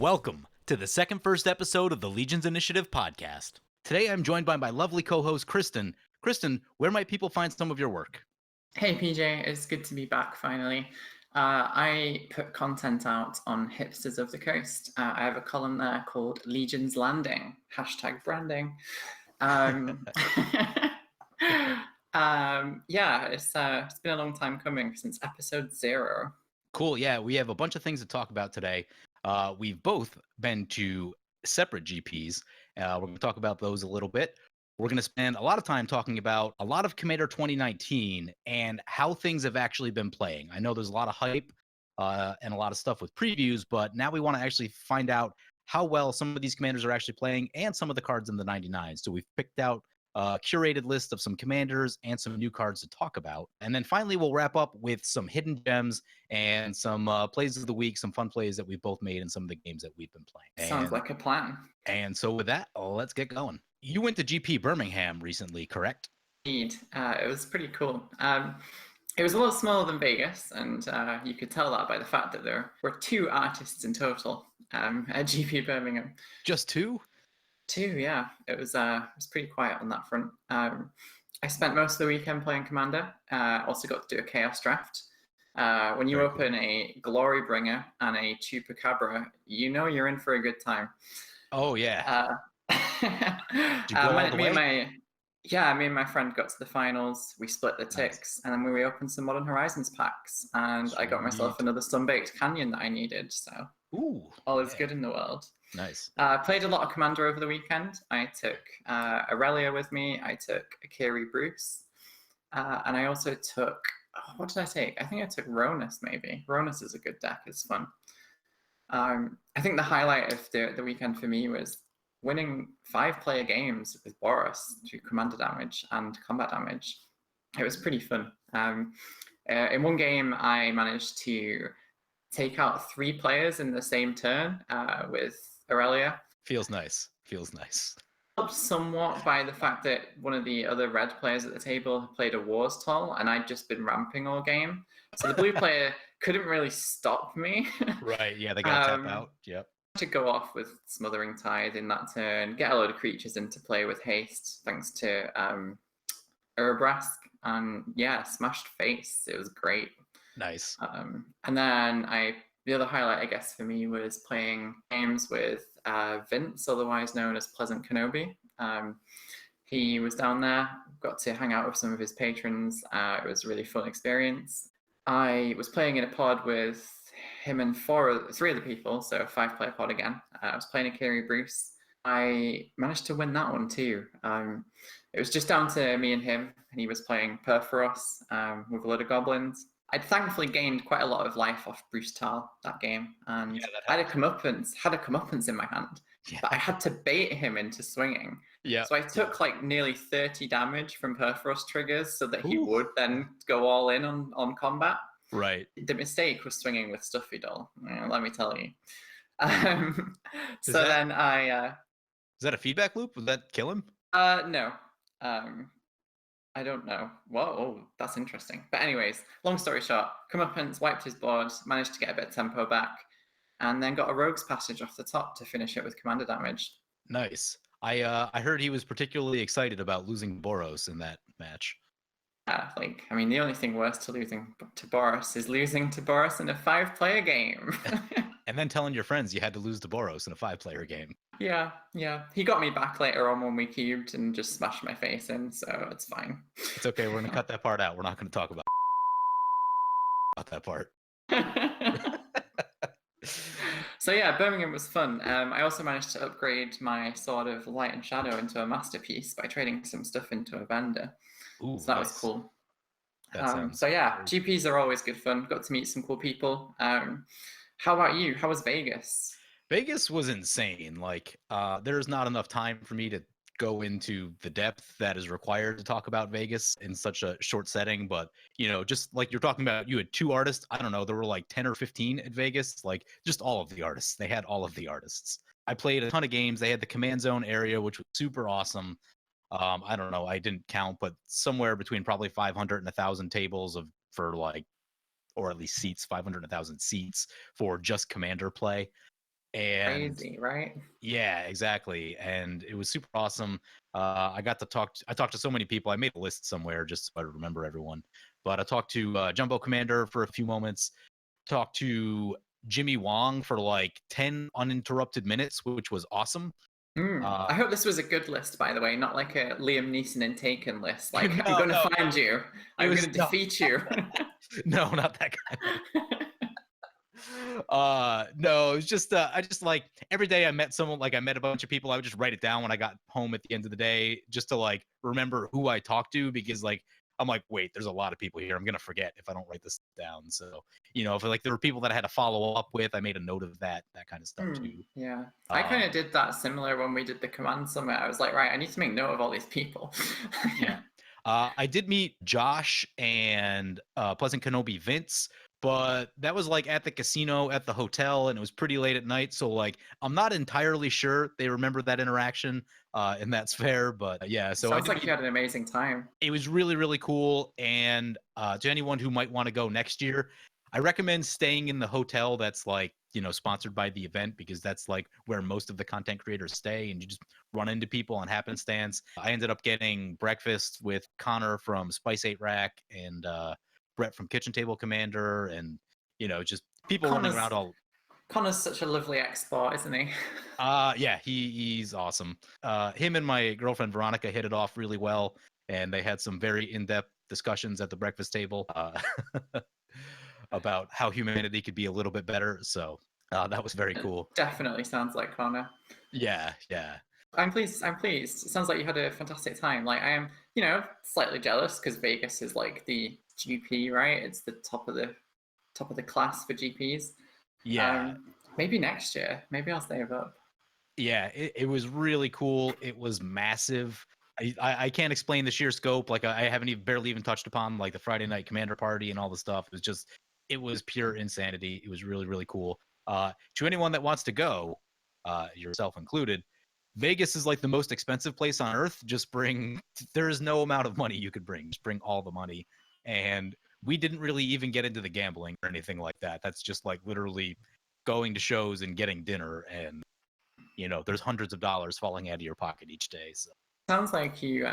Welcome to the first episode of the Legions Initiative podcast. Today I'm joined by my lovely co-host, Kristen. Kristen, where might people find some of your work? Hey PJ, it's good to be back finally. I put content out on Hipsters of the Coast. I have a column there called Legions Landing, #branding. Yeah, it's been a long time coming since episode 0. Cool, yeah, we have a bunch of things to talk about today. We've both been to separate GPs. We're going to talk about those a little bit. We're going to spend a lot of time talking about a lot of Commander 2019 and how things have actually been playing. I know there's a lot of hype and a lot of stuff with previews, but now we want to actually find out how well some of these commanders are actually playing and some of the cards in the 99. So we've picked out a curated list of some commanders and some new cards to talk about. And then finally, we'll wrap up with some hidden gems and some plays of the week, some fun plays that we've both made in some of the games that we've been playing. Sounds like a plan. And so with that, let's get going. You went to GP Birmingham recently, correct? Indeed. It was pretty cool. It was a little smaller than Vegas, and you could tell that by the fact that there were 2 artists in total at GP Birmingham. Just 2? 2, yeah. It was pretty quiet on that front. I spent most of the weekend playing Commander. Also got to do a Chaos Draft. When you open a Glory Bringer and a Chupacabra, you know you're in for a good time. Oh, yeah. Me and my friend got to the finals. We split the ticks, and then we opened some Modern Horizons packs, and I got myself another Sunbaked Canyon that I needed. So all is good in the world. Nice. Played a lot of Commander over the weekend. I took Aurelia with me. I took Akiri Bruce, and I also took. What did I take? I think I took Ronus. Maybe Ronus is a good deck. It's fun. I think the highlight of the weekend for me was winning 5-player games with Boros through commander damage and combat damage. It was pretty fun. In one game, I managed to take out 3 players in the same turn with Aurelia. Feels nice. Helped somewhat by the fact that one of the other red players at the table played a Wars Toll, and I'd just been ramping all game. So the blue player couldn't really stop me. Right, yeah, they got to tap out. Yep. To go off with Smothering Tide in that turn, get a load of creatures into play with haste, thanks to Urabrask, and yeah, smashed face. It was great. Nice. And then the other highlight, I guess, for me was playing games with Vince, otherwise known as Pleasant Kenobi. He was down there, got to hang out with some of his patrons. It was a really fun experience. I was playing in a pod with him and 3 other people, so a 5-player pod again. I was playing Akiri Bruce. I managed to win that one too. It was just down to me and him, and he was playing Perforos with a load of goblins. I'd thankfully gained quite a lot of life off Bruce Tal that game, and I had a comeuppance in my hand, but I had to bait him into swinging. Yeah. So I took like nearly 30 damage from Perforos triggers so that he would then go all in on combat. Right. The mistake was swinging with Stuffy Doll, let me tell you. Is that a feedback loop? Would that kill him? No. I don't know. Whoa, that's interesting. But anyways, long story short, comeuppance, wiped his board, managed to get a bit of tempo back, and then got a Rogue's Passage off the top to finish it with commander damage. Nice. I heard he was particularly excited about losing Boros in that match. The only thing worse to losing to Boros is losing to Boros in a 5-player game. And then telling your friends you had to lose to Boros in a 5-player game. Yeah. He got me back later on when we cubed and just smashed my face in, so it's fine. It's okay, we're going to cut that part out. We're not going to talk about that part. So yeah, Birmingham was fun. I also managed to upgrade my Sword of Light and Shadow into a masterpiece by trading some stuff into a vendor. Ooh, so that was cool. That GPs are always good fun. Got to meet some cool people. How about you? How was Vegas? Vegas was insane. There's not enough time for me to go into the depth that is required to talk about Vegas in such a short setting. But, just like you're talking about, you had 2 artists. I don't know, there were like 10 or 15 at Vegas, just all of the artists. They had all of the artists. I played a ton of games. They had the command zone area, which was super awesome. I don't know, I didn't count, but somewhere between probably 500 and 1,000 tables or at least seats, 500 and 1,000 seats for just commander play. And Crazy, right? yeah, exactly. And it was super awesome. I talked to so many people. I made a list somewhere just so I remember everyone. But I talked to Jumbo Commander for a few moments, talked to Jimmy Wong for like 10 uninterrupted minutes, which was awesome. I hope this was a good list, by the way, not like a Liam Neeson and Taken list. Like, I'm No, going to no, find you. it I'm was going to no, defeat you. no, not that kind. No, it was just I just like every day I met someone, like I met a bunch of people, I would just write it down when I got home at the end of the day just to like remember who I talked to, because like I'm like, wait, there's a lot of people here, I'm gonna forget if I don't write this down. So if like there were people that I had to follow up with, I made a note of that kind of stuff too. Yeah. I uh kind of did that similar when we did the command summit. I was like, right, I need to make note of all these people. yeah. I did meet Josh and Pleasant Kenobi Vince, but that was like at the casino at the hotel, and it was pretty late at night. So like, I'm not entirely sure they remember that interaction, and that's fair. But yeah, so I Sounds did like you meet. had an amazing time. It was really really cool, and to anyone who might want to go next year, I recommend staying in the hotel that's like sponsored by the event, because that's like where most of the content creators stay, and you just run into people on happenstance. I ended up getting breakfast with Connor from Spice 8 Rack and Brett from Kitchen Table Commander, and just people running Connor's around all. Connor's such a lovely export, isn't he? Yeah, he's awesome. Him and my girlfriend Veronica hit it off really well, and they had some very in-depth discussions at the breakfast table about how humanity could be a little bit better. So that was very cool. Definitely sounds like Connor. Yeah, yeah. I'm pleased. I'm pleased. It sounds like you had a fantastic time. Like I am, slightly jealous because Vegas is like the GP, right? It's the top of the class for GPs. Yeah. Maybe next year. Maybe I'll stay up. Yeah, it was really cool. It was massive. I can't explain the sheer scope. Like I haven't even barely even touched upon like the Friday night commander party and all the stuff. It was pure insanity. It was really, really cool. To anyone that wants to go, yourself included, Vegas is like the most expensive place on earth. Just bring, there is no amount of money you could bring. Just bring all the money. And we didn't really even get into the gambling or anything like that. That's just like literally going to shows and getting dinner, and there's hundreds of dollars falling out of your pocket each day. So Sounds like you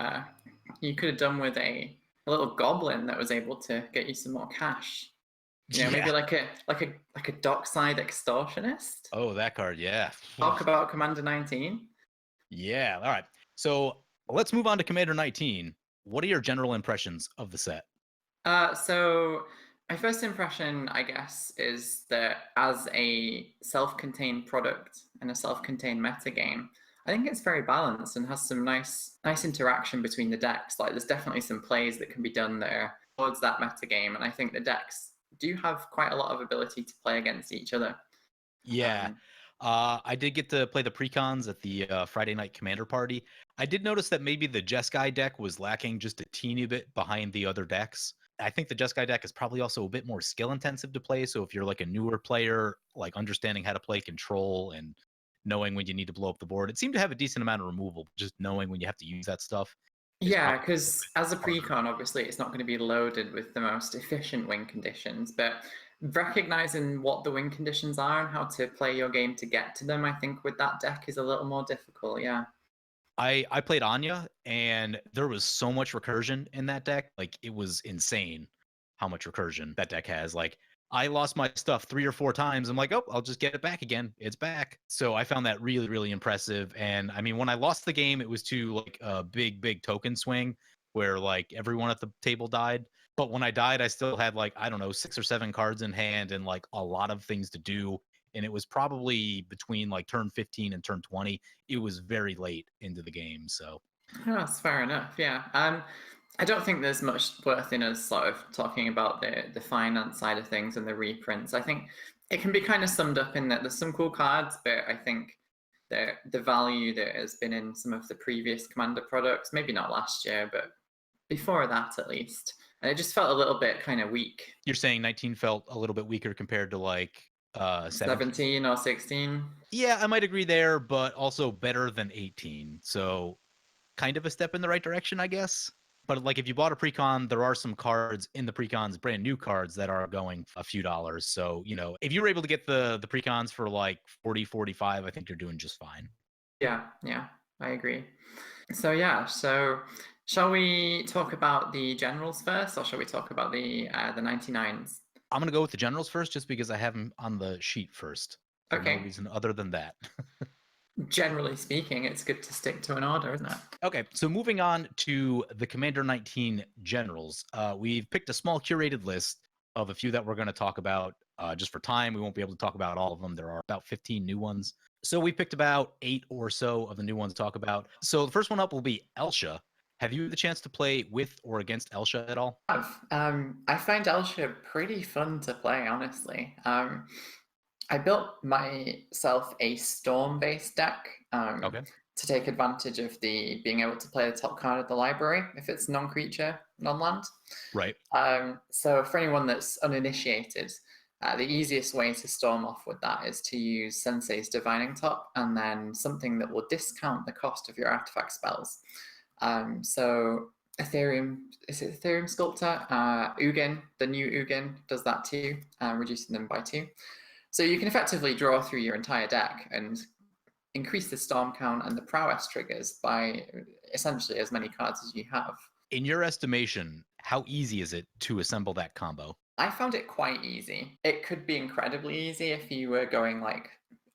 could have done with a little goblin that was able to get you some more cash. Maybe yeah. like a dockside extortionist. Oh, that card. Yeah. Talk about Commander 19. Yeah. All right. So let's move on to Commander 19. What are your general impressions of the set? So my first impression, I guess, is that as a self-contained product and a self-contained metagame, I think it's very balanced and has some nice interaction between the decks. Like there's definitely some plays that can be done there towards that metagame, and I think the decks do have quite a lot of ability to play against each other. Yeah. I did get to play the precons at the Friday night commander party. I did notice that maybe the Jeskai deck was lacking just a teeny bit behind the other decks. I think the Jeskai deck is probably also a bit more skill intensive to play. So if you're like a newer player, like understanding how to play control and knowing when you need to blow up the board, it seemed to have a decent amount of removal. Just knowing when you have to use that stuff is Yeah, probably a little because as a bit harder. precon, obviously, it's not going to be loaded with the most efficient win conditions, but recognizing what the win conditions are and how to play your game to get to them, I think with that deck is a little more difficult. Yeah. I played Anya, and there was so much recursion in that deck. Like it was insane how much recursion that deck has. Like I lost my stuff 3 or 4 times. I'm like, oh, I'll just get it back again. It's back. So I found that really, really impressive. And I mean, when I lost the game, it was to like a big token swing where like everyone at the table died. But when I died, I still had like, I don't know, 6 or 7 cards in hand and like a lot of things to do. And it was probably between like turn 15 and turn 20. It was very late into the game. So Oh, that's fair enough. Yeah. I don't think there's much worth in us sort of talking about the finance side of things and the reprints. I think it can be kind of summed up in that there's some cool cards, but I think the value that has been in some of the previous Commander products, maybe not last year, but before that at least. And it just felt a little bit kind of weak. you're saying 19 felt a little bit weaker compared to like 17? 17 or 16. Yeah, I might agree there, but also better than 18. So kind of a step in the right direction, I guess. But like if you bought a precon, there are some cards in the precons, brand new cards that are going a few dollars. So, if you were able to get the precons for like 40, 45, I think you're doing just fine. Yeah, I agree. So shall we talk about the generals first, or shall we talk about the 99s? I'm going to go with the generals first just because I have them on the sheet first for no Okay. reason other than that. Generally speaking, it's good to stick to an order, isn't it? Okay, so moving on to the Commander 19 generals. We've picked a small curated list of a few that we're going to talk about. Just for time, we won't be able to talk about all of them. There are about 15 new ones. So we picked about 8 or so of the new ones to talk about. So the first one up will be Elsha. Have you had the chance to play with or against Elsha at all? I find Elsha pretty fun to play, honestly. I built myself a storm-based deck Okay. to take advantage of the being able to play the top card of the library if it's non-creature, non-land. Right. So for anyone that's uninitiated, the easiest way to storm off with that is to use Sensei's Divining Top and then something that will discount the cost of your artifact spells. So Ethereum Sculptor, Ugin, the new Ugin does that too, reducing them by 2. So you can effectively draw through your entire deck and increase the storm count and the prowess triggers by essentially as many cards as you have. In your estimation, how easy is it to assemble that combo? I found it quite easy. It could be incredibly easy if you were going like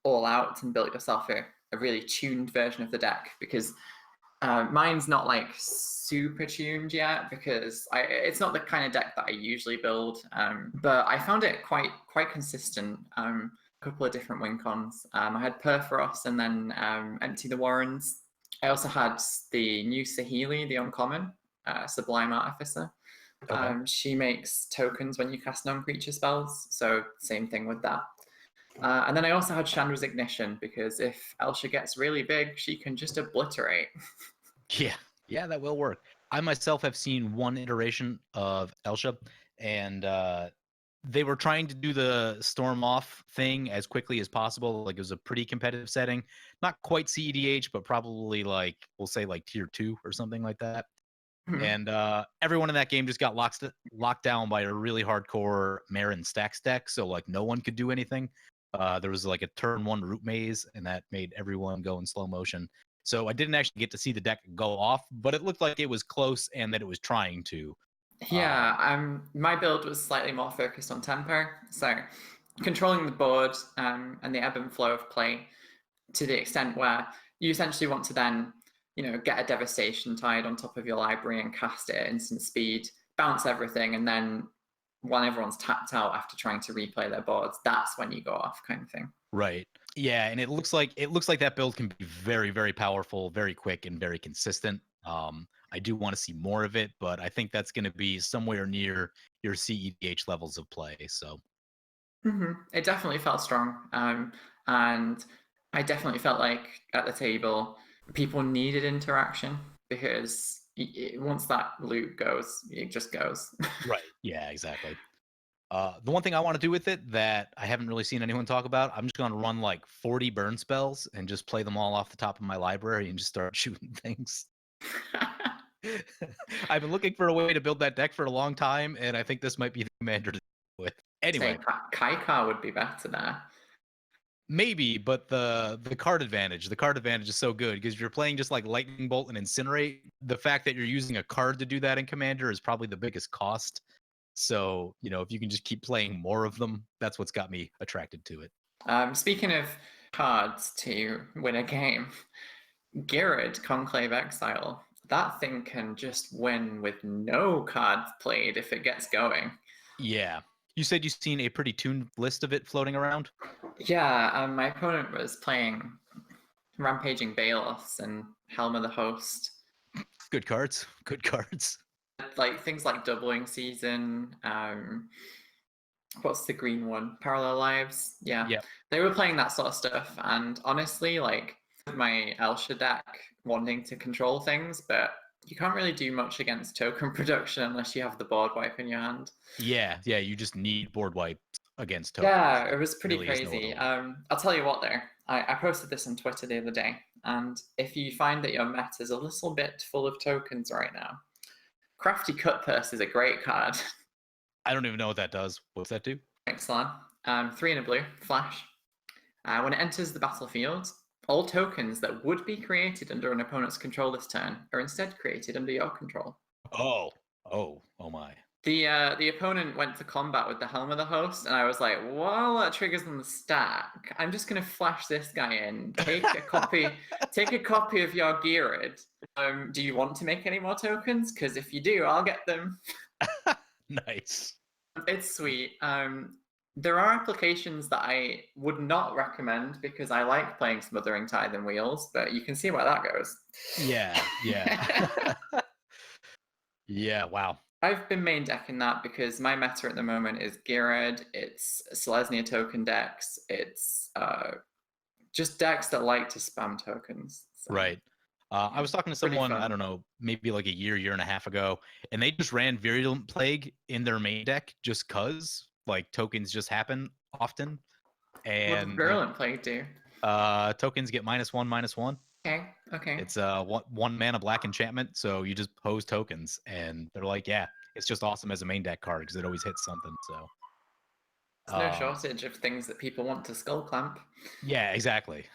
all out and built yourself a really tuned version of the deck, because mine's not like super tuned yet because it's not the kind of deck that I usually build. But I found it quite consistent. A couple of different win cons. I had Perforos and then Empty the Warrens. I also had the new Saheeli, the uncommon Sublime Artificer. Okay. She makes tokens when you cast non-creature spells, so same thing with that. And then I also had Chandra's Ignition, because if Elsha gets really big, she can just obliterate. Yeah, that will work. I myself have seen one iteration of Elsha, and they were trying to do the storm off thing as quickly as possible. Like it was a pretty competitive setting, not quite CEDH, but probably like we'll say like tier 2 or something like that. And everyone in that game just got locked down by a really hardcore Marin Stacks deck, so like no one could do anything. There was like a turn 1 root maze, and that made everyone go in slow motion. So I didn't actually get to see the deck go off, but it looked like it was close and that it was trying to. Yeah, my build was slightly more focused on tempo, so controlling the board and the ebb and flow of play to the extent where you essentially want to then, get a Devastation Tide on top of your library and cast it at instant speed, bounce everything, and then when everyone's tapped out after trying to replay their boards, that's when you go off, kind of thing. Right. Yeah, and it looks like that build can be very, very powerful, very quick, and very consistent. I do want to see more of it, but I think that's going to be somewhere near your CEDH levels of play. So It definitely felt strong, and I definitely felt like at the table people needed interaction, because once that loop goes, it just goes. right. Yeah, exactly. The one thing I want to do with it that I haven't really seen anyone talk about, I'm just going to run like 40 burn spells and just play them all off the top of my library and just start shooting things. I've been looking for a way to build that deck for a long time, and I think this might be the commander to do with. Anyway, Kaikar would be better there. maybe, but the card advantage is so good because if you're playing just like Lightning Bolt and Incinerate, the fact that you're using a card to do that in Commander is probably the biggest cost. So, if you can just keep playing more of them, that's what's got me attracted to it. Speaking of cards to win a game, Girard, Conclave Exile, that thing can just win with no cards played if it gets going. Yeah. You said you've seen a pretty tuned list of it floating around? Yeah, my opponent was playing Rampaging Balos and Helm of the Host. Good cards. Good cards. Like things like Doubling Season, what's the green one? Parallel Lives. Yeah. Yep. They were playing that sort of stuff, and honestly, like my Elsha deck wanting to control things, but you can't really do much against token production unless you have the board wipe in your hand. Yeah, you just need board wipes against tokens. Yeah, it was pretty really crazy. I'll tell you what though, I posted this on Twitter the other day, and if you find that your meta is a little bit full of tokens right now, Crafty Cutpurse is a great card. I don't even know what that does. What's that do? Excellent. 3 and a blue, flash. When it enters the battlefield, all tokens that would be created under an opponent's control this turn are instead created under your control. Oh my. The opponent went to combat with the Helm of the Host, and I was like, "While that triggers on the stack, I'm just gonna flash this guy in. Take a copy. Take a copy of your Geared. Do you want to make any more tokens? Because if you do, I'll get them." Nice. It's sweet. There are applications that I would not recommend because I like playing Smothering Tithe and Wheels, but you can see where that goes. Yeah. Yeah, wow. I've been main decking that because my meta at the moment is Geared, it's Selesnya token decks, it's just decks that like to spam tokens. So, Right. I was talking to someone, fun. I don't know, maybe like a year and a half ago, and they just ran Virulent Plague in their main deck just cause like tokens just happen often. What does And Virulent Plague do? tokens get -1/-1. Okay. It's one mana black enchantment, so you just pose tokens, and they're like, yeah, it's just awesome as a main deck card because it always hits something. So There's no shortage of things that people want to skull clamp. yeah, exactly.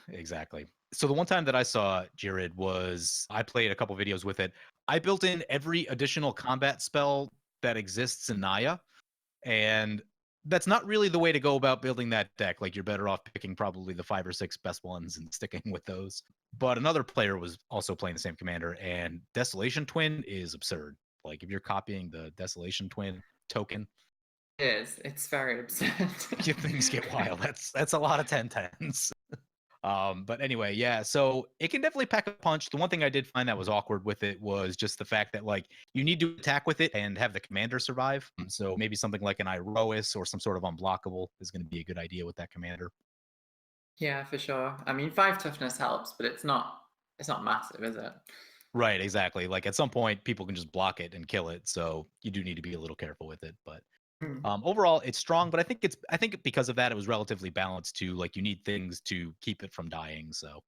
So the one time that I saw Jared was I played a couple videos with it. I built in every additional combat spell that exists in Naya, and that's not really the way to go about building that deck. Like, you're better off picking probably the 5 or 6 best ones and sticking with those. But another player was also playing the same commander, and Desolation Twin is absurd. Like, if you're copying the Desolation Twin token, It is. It's very absurd. things get wild. That's a lot of 10/10s. But anyway, yeah, so it can definitely pack a punch. The one thing I did find that was awkward with it was just the fact that, like, you need to attack with it and have the commander survive. So maybe something like an Iroas or some sort of unblockable is going to be a good idea with that commander. Yeah, for sure. I mean, 5 toughness helps, but it's not massive, is it? Right, exactly. Like, at some point, people can just block it and kill it. So you do need to be a little careful with it. But overall, it's strong. But I think because of that, it was relatively balanced too. Like, you need things to keep it from dying. So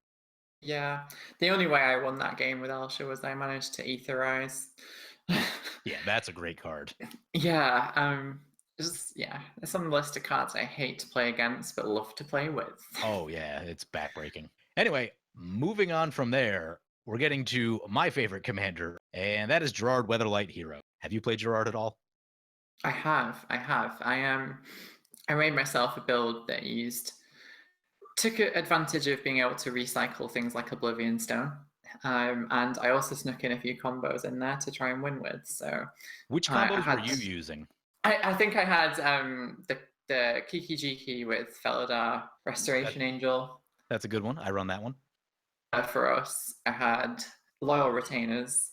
Yeah, the only way I won that game with Elsha was I managed to Etherize. yeah, that's a great card. Yeah, there's some list of cards I hate to play against but love to play with. Oh yeah, it's backbreaking. Anyway, moving on from there, we're getting to my favorite commander, and that is Gerard Weatherlight Hero. Have you played Gerard at all? I have. I made myself a build that took advantage of being able to recycle things like Oblivion Stone. And I also snuck in a few combos in there to try and win with. So Which combos were you using? I think I had the Kiki Jiki with Felidar, Restoration Angel. That's a good one. I run that one. For us, I had Loyal Retainers,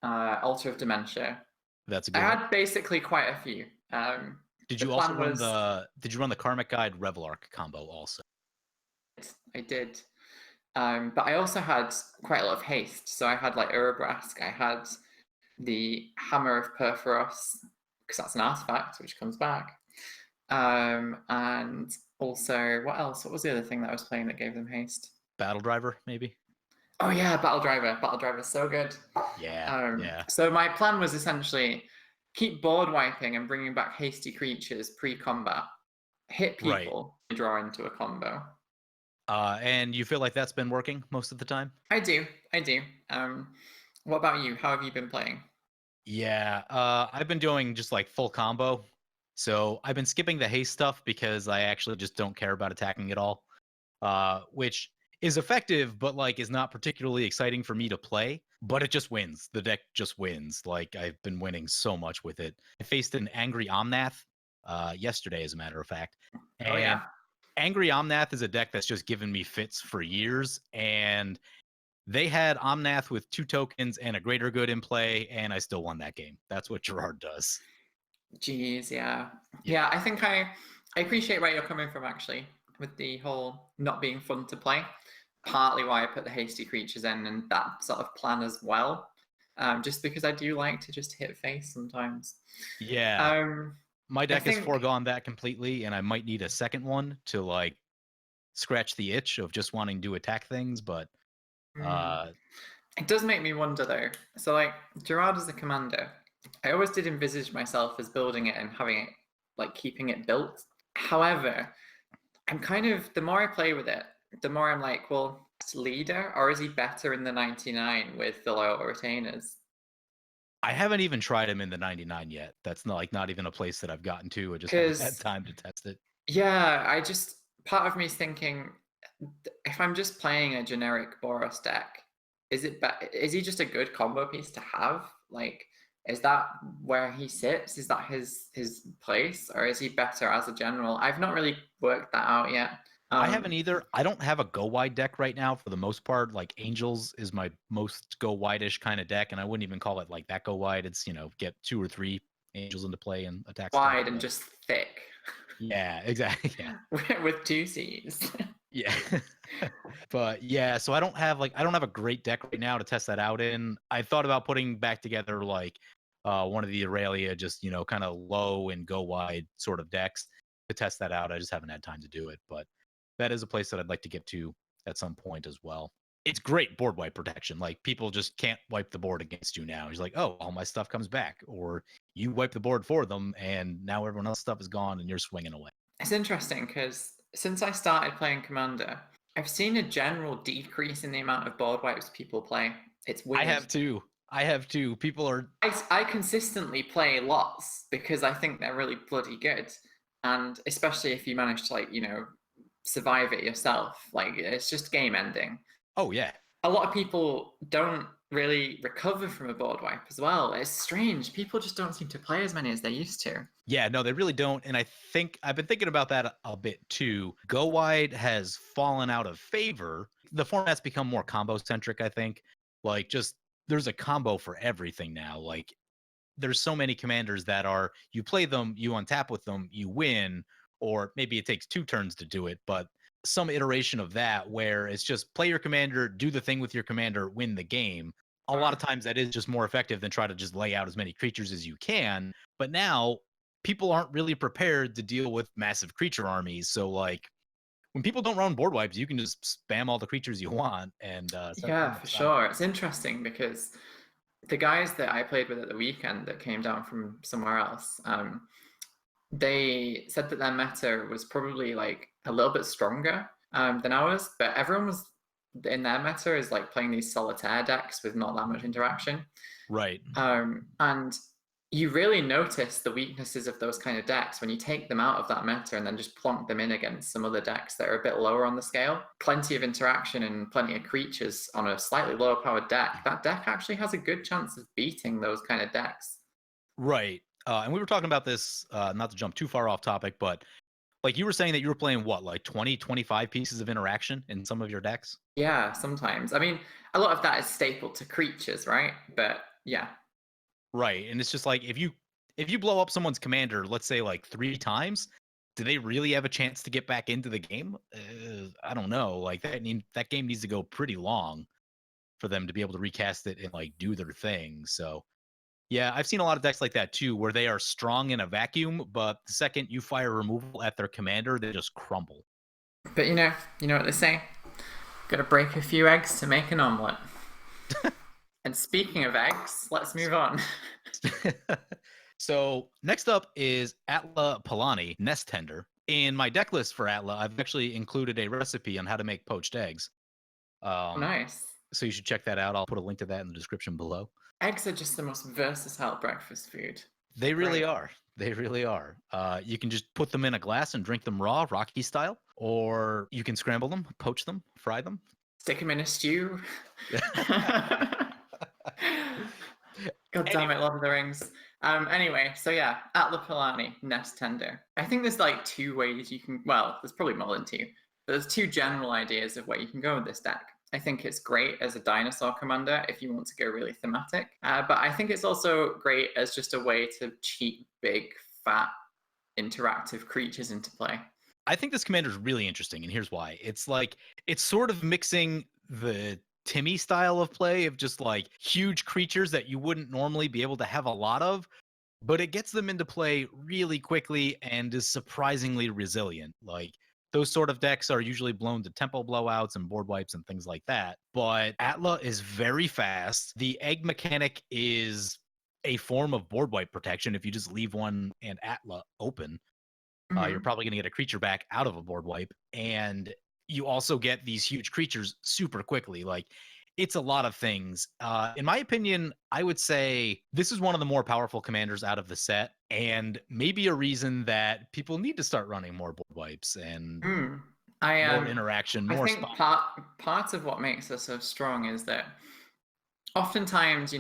Altar of Dementia. That's a good I one. had basically quite a few. Did you also run the Karmic Guide Revelark combo also? I did. But I also had quite a lot of haste. So I had like Urabrask, I had the Hammer of Perforos, because that's an artifact which comes back. And also, what else? What was the other thing that I was playing that gave them haste? Battle Driver, maybe? Oh yeah, Battle Driver. Battle Driver's so good. Yeah. So my plan was essentially keep board wiping and bringing back hasty creatures pre-combat, hit people, draw into a combo. And you feel like that's been working most of the time? I do. What about you? How have you been playing? Yeah, I've been doing just like full combo. So I've been skipping the haste stuff because I actually just don't care about attacking at all. Which is effective, but like is not particularly exciting for me to play. But it just wins. The deck just wins. Like, I've been winning so much with it. I faced an Angry Omnath yesterday, as a matter of fact. And Angry Omnath is a deck that's just given me fits for years. And they had Omnath with 2 tokens and a Greater Good in play, and I still won that game. That's what Gerard does. Jeez, yeah. I think I appreciate where you're coming from, actually, with the whole not being fun to play. Partly why I put the hasty creatures in and that sort of plan as well. Just because I do like to just hit face sometimes. Yeah. My deck has foregone that completely, and I might need a second one to like scratch the itch of just wanting to attack things, but it does make me wonder though. So like Gerard as a commander, I always did envisage myself as building it and having it, like keeping it built. However, I'm kind of, the more I play with it, the more I'm like, well, is leader, or is he better in the 99 with the loyal retainers? I haven't even tried him in the 99 yet. That's not even a place that I've gotten to. I just haven't had Because, time to test it. yeah, part of me is thinking, if I'm just playing a generic Boros deck, is he just a good combo piece to have? Like, is that where he sits? Is that his place, or is he better as a general? I've not really worked that out yet. I haven't either. I don't have a go wide deck right now for the most part. Like Angels is my most go wide-ish kind of deck, and I wouldn't even call it like that go wide. It's, get 2 or 3 Angels into play and attack stuff. Wide and But just thick yeah, exactly. Yeah. with two C's. Yeah. But yeah, so I don't have a great deck right now to test that out in. I thought about putting back together like one of the Aurelia, just kind of low and go wide sort of decks to test that out. I just haven't had time to do it, but that is a place that I'd like to get to at some point as well. It's great board wipe protection. Like people just can't wipe the board against you now. He's like, oh, all my stuff comes back, or you wipe the board for them, and now everyone else's stuff is gone, and you're swinging away. It's interesting because since I started playing Commander, I've seen a general decrease in the amount of board wipes people play. It's I weird. have too. I have too. People are. I consistently play lots because I think they're really bloody good. And especially if you manage to, like, survive it yourself, like, it's just game ending. Oh yeah. A lot of people don't really recover from a board wipe as well. It's strange. People just don't seem to play as many as they used to. Yeah, no, they really don't. And I think I've been thinking about that a bit too. Go wide has fallen out of favor. The format's become more combo centric, I think. Like, just there's a combo for everything now. Like, there's so many commanders that are, you play them, you untap with them, you win, or maybe it takes 2 turns to do it, but some iteration of that where it's just play your commander, do the thing with your commander, win the game. A lot of times that is just more effective than try to just lay out as many creatures as you can. But now people aren't really prepared to deal with massive creature armies. So like when people don't run board wipes, you can just spam all the creatures you want and set Yeah, them for aside. sure. It's interesting because the guys that I played with at the weekend that came down from somewhere else, they said that their meta was probably like a little bit stronger than ours, but everyone was in their meta is like playing these solitaire decks with not that much interaction. Right. And you really notice the weaknesses of those kind of decks when you take them out of that meta and then just plonk them in against some other decks that are a bit lower on the scale. Plenty of interaction and plenty of creatures on a slightly lower powered deck. That deck actually has a good chance of beating those kind of decks. Right. And we were talking about this, not to jump too far off topic, but like you were saying that you were playing what, like 20, 25 pieces of interaction in some of your decks? Yeah, sometimes. I mean, a lot of that is staple to creatures, right? But yeah. Right. And it's just like if you blow up someone's commander, let's say like 3 times, do they really have a chance to get back into the game? I don't know. Like that game needs to go pretty long for them to be able to recast it and like do their thing. So yeah, I've seen a lot of decks like that too, where they are strong in a vacuum, but the second you fire removal at their commander, they just crumble. But you know what they say? Gotta break a few eggs to make an omelette. And speaking of eggs, let's move on. So next up is Atla Palani, Nest Tender. In my deck list for Atla, I've actually included a recipe on how to make poached eggs. Nice. So you should check that out. I'll put a link to that in the description below. Eggs are just the most versatile breakfast food. They really Right. are. They really are. You can just put them in a glass and drink them raw, Rocky style, or you can scramble them, poach them, fry them. Stick them in a stew. God damn it, Lord of the Rings. Anyway, so yeah, Atla Palani, Nest Tender. I think there's like 2 ways you can, well, there's probably more than 2, but there's 2 general ideas of where you can go with this deck. I think it's great as a dinosaur commander if you want to go really thematic, but I think it's also great as just a way to cheat big, fat, interactive creatures into play. I think this commander is really interesting, and here's why. It's like it's sort of mixing the Timmy style of play of just like huge creatures that you wouldn't normally be able to have a lot of, but it gets them into play really quickly and is surprisingly resilient. Like those sort of decks are usually blown to tempo blowouts and board wipes and things like that. But Atla is very fast. The egg mechanic is a form of board wipe protection. If you just leave one and Atla open, you're Mhm. probably going to get a creature back out of a board wipe. And you also get these huge creatures super quickly. Like, it's a lot of things. In my opinion, I would say this is one of the more powerful commanders out of the set, and maybe a reason that people need to start running more board wipes and Mm. I more interaction, I more think spot. part of what makes us so strong is that oftentimes,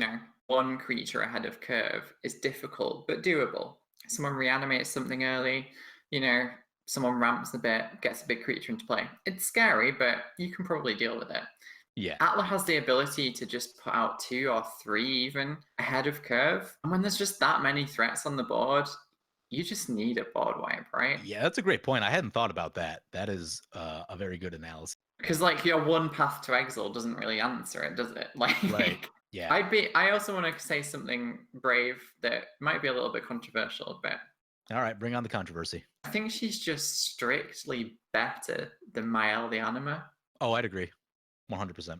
one creature ahead of curve is difficult but doable. Someone reanimates something early, you know, someone ramps a bit, gets a big creature into play. It's scary, but you can probably deal with it. Yeah. Atla has the ability to just put out 2 or 3 even ahead of curve. And when there's just that many threats on the board, you just need a board wipe, right? Yeah, that's a great point. I hadn't thought about that. That is a very good analysis. Because like your one path to exile doesn't really answer it, does it? Like Right. Yeah. I also want to say something brave that might be a little bit controversial, but All right, bring on the controversy. I think she's just strictly better than Mael the Anima. Oh, I'd agree. 100%.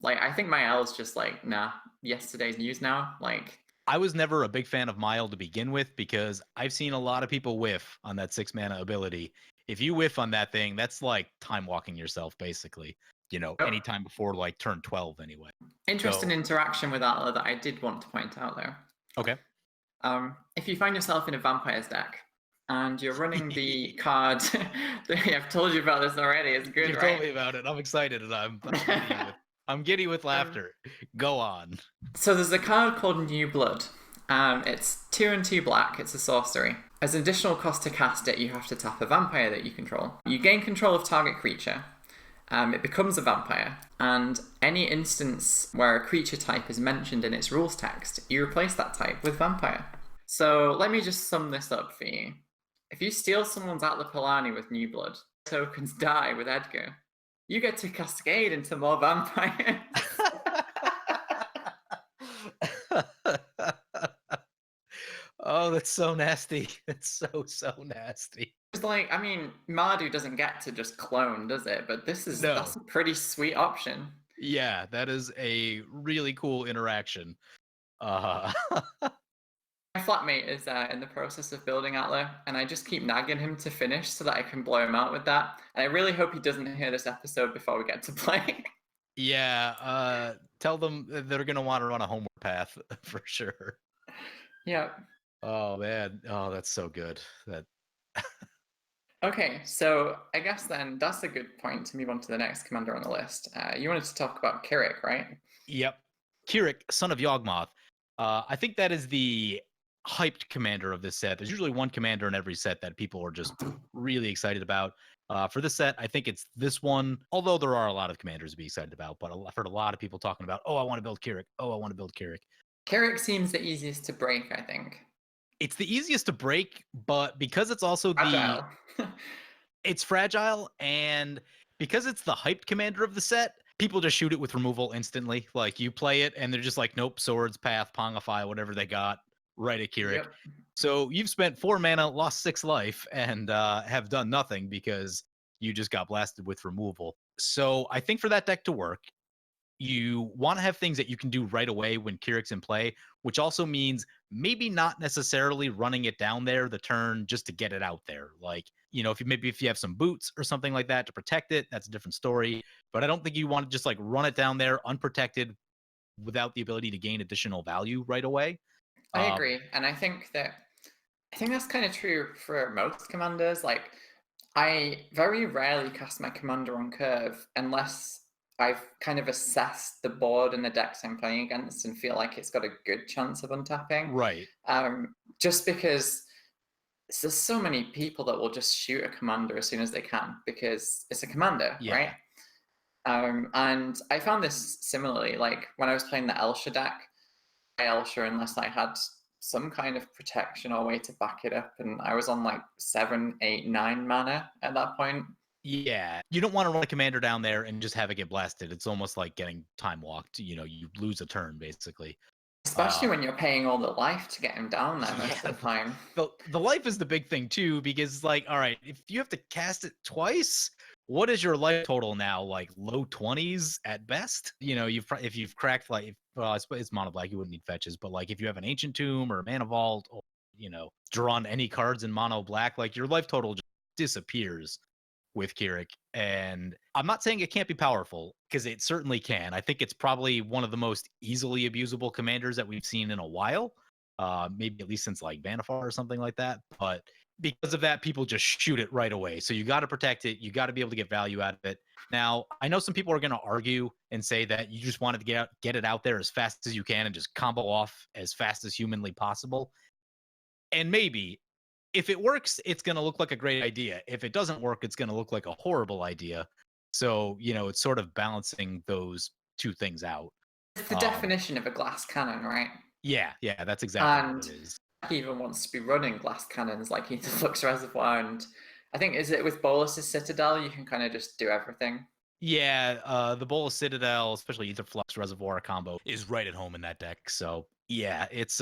Like I think Mael's just like, nah, yesterday's news now. Like I was never a big fan of Mile to begin with because I've seen a lot of people whiff on that 6 mana ability. If you whiff on that thing, that's like time walking yourself, basically. oh, Anytime before like turn 12 anyway. interesting So, interaction with Atla that I did want to point out though. okay. If you find yourself in a vampires deck and you're running the card, I've told you about this already. It's good, You've right? told me about it. I'm excited and I'm giddy with laughter. Go on. So there's a card called New Blood. It's 2 and 2 black. It's a sorcery. As an additional cost to cast it, you have to tap a vampire that you control. You gain control of target creature. It becomes a vampire, and any instance where a creature type is mentioned in its rules text, you replace that type with vampire. So let me just sum this up for you. If you steal someone's Atla Palani with New Blood, tokens die with Edgar, you get to cascade into more vampires. Oh, that's so nasty. It's so nasty. It's like, I mean, Mardu doesn't get to just clone, does it? But that's No. a pretty sweet option. Yeah, that is a really cool interaction. Uh My flatmate is in the process of building Atla, and I just keep nagging him to finish so that I can blow him out with that. And I really hope he doesn't hear this episode before we get to play. Yeah, tell them they're gonna want to run a homeward path for sure. Yeah. Oh man, oh that's so good. That Okay, so I guess then that's a good point to move on to the next commander on the list. You wanted to talk about Kirik, right? Yep, Kirik, son of Yawgmoth. I think that is the hyped commander of this set. There's usually one commander in every set that people are just really excited about. For this set, I think it's this one. Although there are a lot of commanders to be excited about, but I've heard a lot of people talking about, oh, I want to build Kirik. Oh, I want to build Kirik. Kirik seems the easiest to break, I think. It's the easiest to break, but because it's also Agile. it's fragile, and because it's the hyped commander of the set, people just shoot it with removal instantly. Like you play it and they're just like, nope, swords, path, pongify, whatever they got, right at Kirik. Yep. So you've spent 4 mana, lost 6 life, and have done nothing because you just got blasted with removal. So I think for that deck to work, you want to have things that you can do right away when Kirik's in play, which also means maybe not necessarily running it down there the turn just to get it out there. Like, if you have some boots or something like that to protect it, that's a different story. But I don't think you want to just like run it down there unprotected without the ability to gain additional value right away. I agree. And I think that's kind of true for most commanders. Like, I very rarely cast my commander on curve unless I've kind of assessed the board and the decks I'm playing against and feel like it's got a good chance of untapping. Right. Just because there's so many people that will just shoot a commander as soon as they can because it's a commander, Yeah. right? And I found this similarly, like when I was playing the Elsha deck, I Elsha unless I had some kind of protection or way to back it up, and I was on like 7, 8, 9 mana at that point. Yeah, you don't want to run a commander down there and just have it get blasted. It's almost like getting time walked. You lose a turn basically. Especially when you're paying all the life to get him down there most Yeah, of the time. the life is the big thing too, because like, all right, if you have to cast it twice, what is your life total now? Like low 20s at best? You know, if you've cracked like, well, it's mono black, you wouldn't need fetches, but like if you have an ancient tomb or a mana vault, or you know, drawn any cards in mono black, like your life total just disappears with Keurig. And I'm not saying it can't be powerful, because it certainly can. I think it's probably one of the most easily abusable commanders that we've seen in a while. Maybe at least since like Vanifar or something like that. But because of that, people just shoot it right away. So you got to protect it. You got to be able to get value out of it. Now, I know some people are going to argue and say that you just wanted to get it out there as fast as you can and just combo off as fast as humanly possible. And maybe if it works, it's going to look like a great idea. If it doesn't work, it's going to look like a horrible idea. So, you know, it's sort of balancing those two things out. It's the definition of a glass cannon, right? Yeah, that's exactly And what it is. he even wants to be running glass cannons like Ether Flux Reservoir. And I think, is it with Bolus's Citadel, you can kind of just do everything? Yeah, the Bola Citadel, especially Ether Flux Reservoir combo, is right at home in that deck. So yeah, it's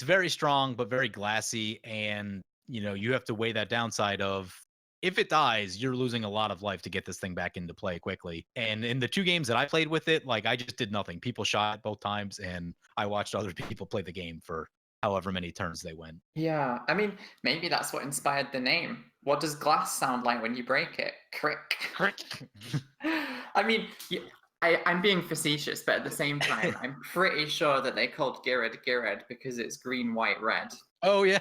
very strong but very glassy, and you know, you have to weigh that downside of, if it dies, you're losing a lot of life to get this thing back into play quickly. And in the 2 games that I played with it, like I just did nothing. People shot it both times, and I watched other people play the game for however many turns they went. Yeah, I mean, maybe that's what inspired the name. What does glass sound like when you break it? Crick. I mean, I'm being facetious, but at the same time, I'm pretty sure that they called Girid because it's green, white, red. Oh yeah,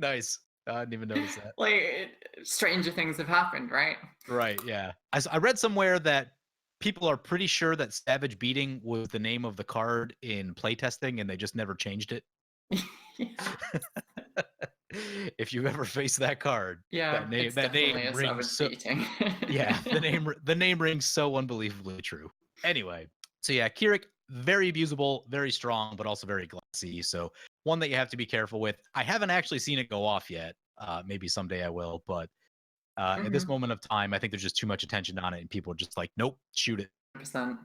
nice. I didn't even notice that. Like, stranger things have happened, right? Right, yeah. I read somewhere that people are pretty sure that Savage Beating was the name of the card in playtesting, and they just never changed it. If you ever face that card, Yeah, it's definitely a rings savage so beating. yeah, the name rings so unbelievably true. Anyway, so yeah, Keurig, very abusable, very strong, but also very glassy. So one that you have to be careful with. I haven't actually seen it go off yet. Maybe someday I will, but at this moment of time, I think there's just too much attention on it, and people are just like, nope, shoot it. 100%.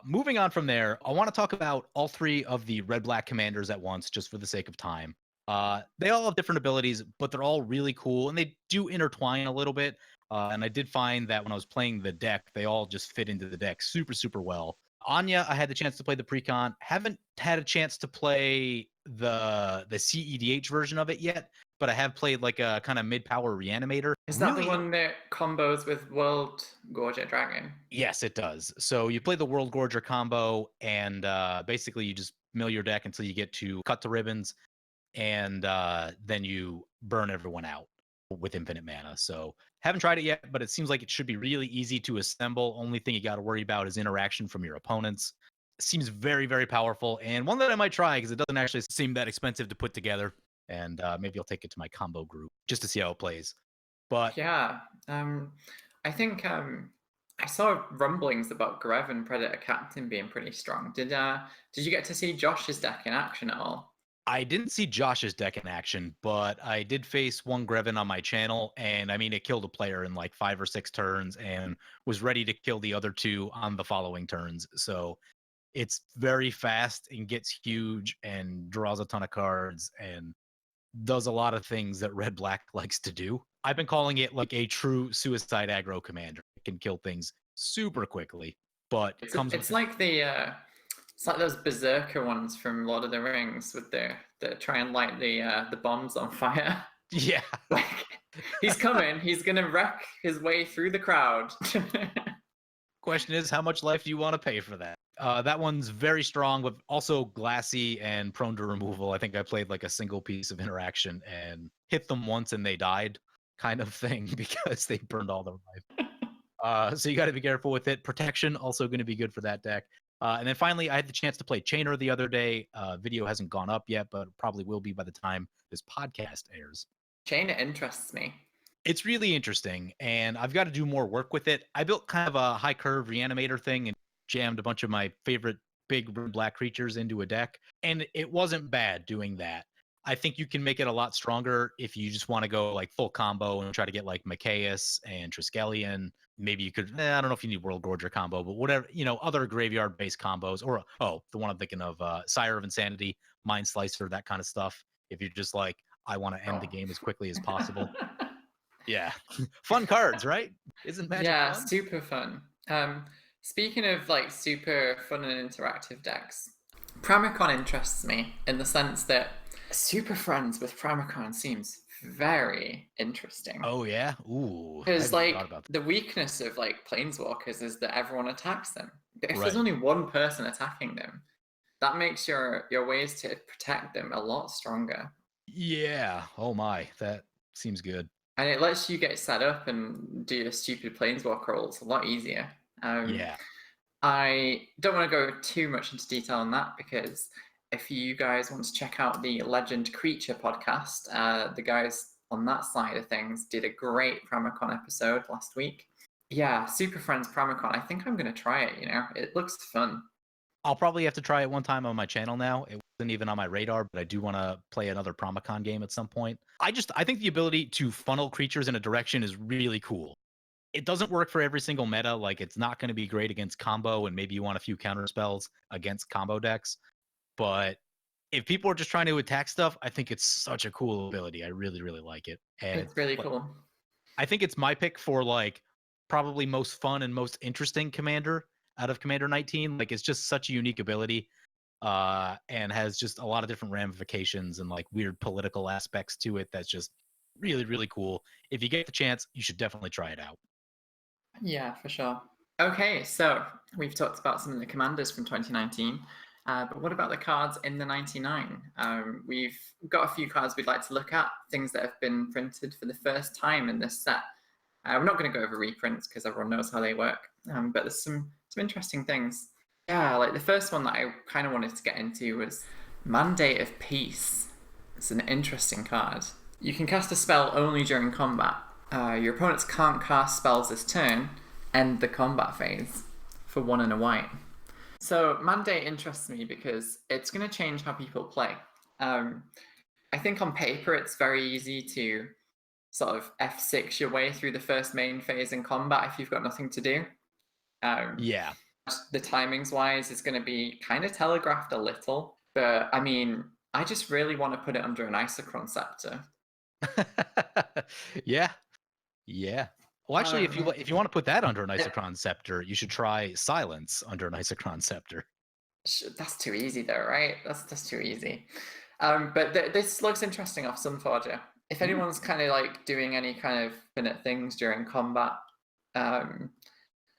Moving on from there, I want to talk about all 3 of the red-black commanders at once, just for the sake of time. They all have different abilities, but they're all really cool, and they do intertwine a little bit. And I did find that when I was playing the deck, they all just fit into the deck super, super well. Anya, I had the chance to play the precon. Haven't had a chance to play the CEDH version of it yet, but I have played like a kind of mid-power reanimator. Is that the one that combos with World Gorger Dragon? Yes, it does. So you play the World Gorger combo, and basically you just mill your deck until you get to cut to ribbons, and then you burn everyone out with infinite mana. So haven't tried it yet, but it seems like it should be really easy to assemble. Only thing you got to worry about is interaction from your opponents. It seems very, very powerful, and one that I might try because it doesn't actually seem that expensive to put together. And maybe I'll take it to my combo group just to see how it plays. But yeah, I think I saw rumblings about Greven Predator Captain being pretty strong. Did you get to see Josh's deck in action at all? I didn't see Josh's deck in action, but I did face one Greven on my channel, and I mean, it killed a player in like 5 or 6 turns and was ready to kill the other 2 on the following turns. So it's very fast and gets huge and draws a ton of cards and does a lot of things that Red Black likes to do. I've been calling it like a true suicide aggro commander. It can kill things super quickly, but it's like it's like those berserker ones from Lord of the Rings with the try and light the bombs on fire. Yeah. Like, he's coming. He's gonna wreck his way through the crowd. Question is, how much life do you want to pay for that? That one's very strong, but also glassy and prone to removal. I think I played like a single piece of interaction and hit them once and they died, kind of thing, because they burned all their life. So you got to be careful with it. Protection also going to be good for that deck. And then finally, I had the chance to play Chainer the other day. Video hasn't gone up yet, but probably will be by the time this podcast airs. Chainer interests me. It's really interesting, and I've got to do more work with it. I built kind of a high curve reanimator thing and jammed a bunch of my favorite big black creatures into a deck, and it wasn't bad doing that. I think you can make it a lot stronger if you just want to go like full combo and try to get like Machias and Triskelion. Maybe you could, I don't know if you need World Gorger combo, but whatever, you know, other graveyard based combos, or the one I'm thinking of, Sire of Insanity, Mind Slicer, that kind of stuff. If you're just like, I want to end the game as quickly as possible. Yeah. Fun cards, right? Isn't Magic Yeah, fun? super fun. Speaking of like super fun and interactive decks, Pramicon interests me in the sense that Super Friends with Pramicon seems very interesting. Oh yeah. Ooh, I Because haven't even thought like about that. the weakness of like planeswalkers is that everyone attacks them. But if there's Right. only one person attacking them, that makes your ways to protect them a lot stronger. Yeah. Oh my, that seems good. And it lets you get set up and do your stupid planeswalker rolls a lot easier. Um, Yeah. I don't want to go too much into detail on that because if you guys want to check out the Legend Creature podcast, the guys on that side of things did a great Pramicon episode last week. Yeah, Super Friends Pramicon. I think I'm going to try it, It looks fun. I'll probably have to try it one time on my channel now. It wasn't even on my radar, but I do want to play another Promicon game at some point. I think the ability to funnel creatures in a direction is really cool. It doesn't work for every single meta. Like it's not going to be great against combo, and maybe you want a few counter spells against combo decks. But if people are just trying to attack stuff, I think it's such a cool ability. I really, really like it. And It's really like cool. I think it's my pick for like probably most fun and most interesting commander out of Commander 19. Like it's just such a unique ability and has just a lot of different ramifications and like weird political aspects to it that's just really, really cool. If you get the chance, you should definitely try it out. Yeah, for sure. Okay, so we've talked about some of the commanders from 2019, but what about the cards in the 99? We've got a few cards we'd like to look at, things that have been printed for the first time in this set. We're not going to go over reprints because everyone knows how they work, but there's some interesting things. Yeah, like the first one that I kind of wanted to get into was Mandate of Peace. It's an interesting card. You can cast a spell only during combat. Your opponents can't cast spells this turn, end the combat phase for 1 and a white. So Mandate interests me because it's going to change how people play. I think on paper it's very easy to sort of F6 your way through the first main phase in combat if you've got nothing to do. Yeah. The timings wise is going to be kind of telegraphed a little, but I mean, I just really want to put it under an Isochron Scepter. Yeah. Yeah. Well, actually, Um, if you want to put that under an Isochron Scepter, you should try Silence under an Isochron Scepter. that's too easy though, right? That's too easy. But this looks interesting off Sunforger. If anyone's kind of like doing any kind of minute things during combat,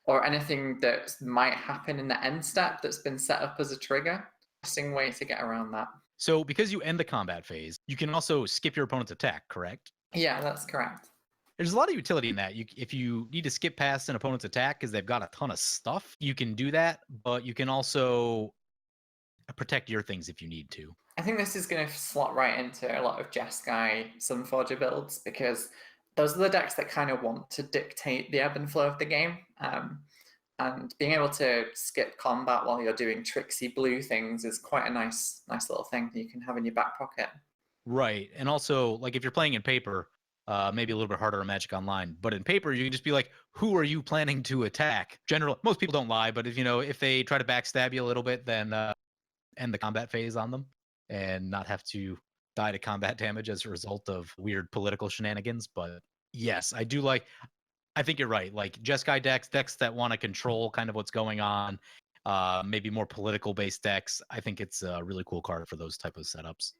or anything that might happen in the end step that's been set up as a trigger, interesting way to get around that. So, because you end the combat phase, you can also skip your opponent's attack, correct? Yeah, that's correct. There's a lot of utility in that. If you need to skip past an opponent's attack because they've got a ton of stuff, you can do that, but you can also protect your things if you need to. I think this is going to slot right into a lot of Jeskai Sunforger builds because those are the decks that kind of want to dictate the ebb and flow of the game. And being able to skip combat while you're doing tricksy blue things is quite a nice little thing that you can have in your back pocket. Right. And also, like if you're playing in paper, maybe a little bit harder on Magic Online, but in paper, you can just be like, who are you planning to attack? Most people don't lie, but if they try to backstab you a little bit, then end the combat phase on them and not have to die to combat damage as a result of weird political shenanigans. But yes, I think you're right. Like Jeskai decks that want to control kind of what's going on, maybe more political based decks. I think it's a really cool card for those type of setups.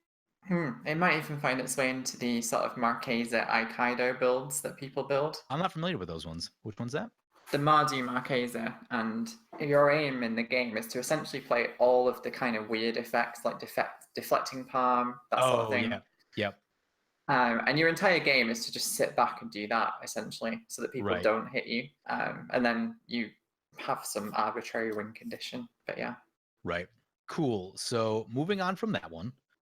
It might even find its way into the sort of Marquesa Aikaido builds that people build. I'm not familiar with those ones. Which one's that? The Mardu Marquesa, and your aim in the game is to essentially play all of the kind of weird effects like deflecting palm, that sort of thing. Yeah. Yep. And your entire game is to just sit back and do that essentially, so that people don't hit you, and then you have some arbitrary win condition. But yeah. Right. Cool. So moving on from that one,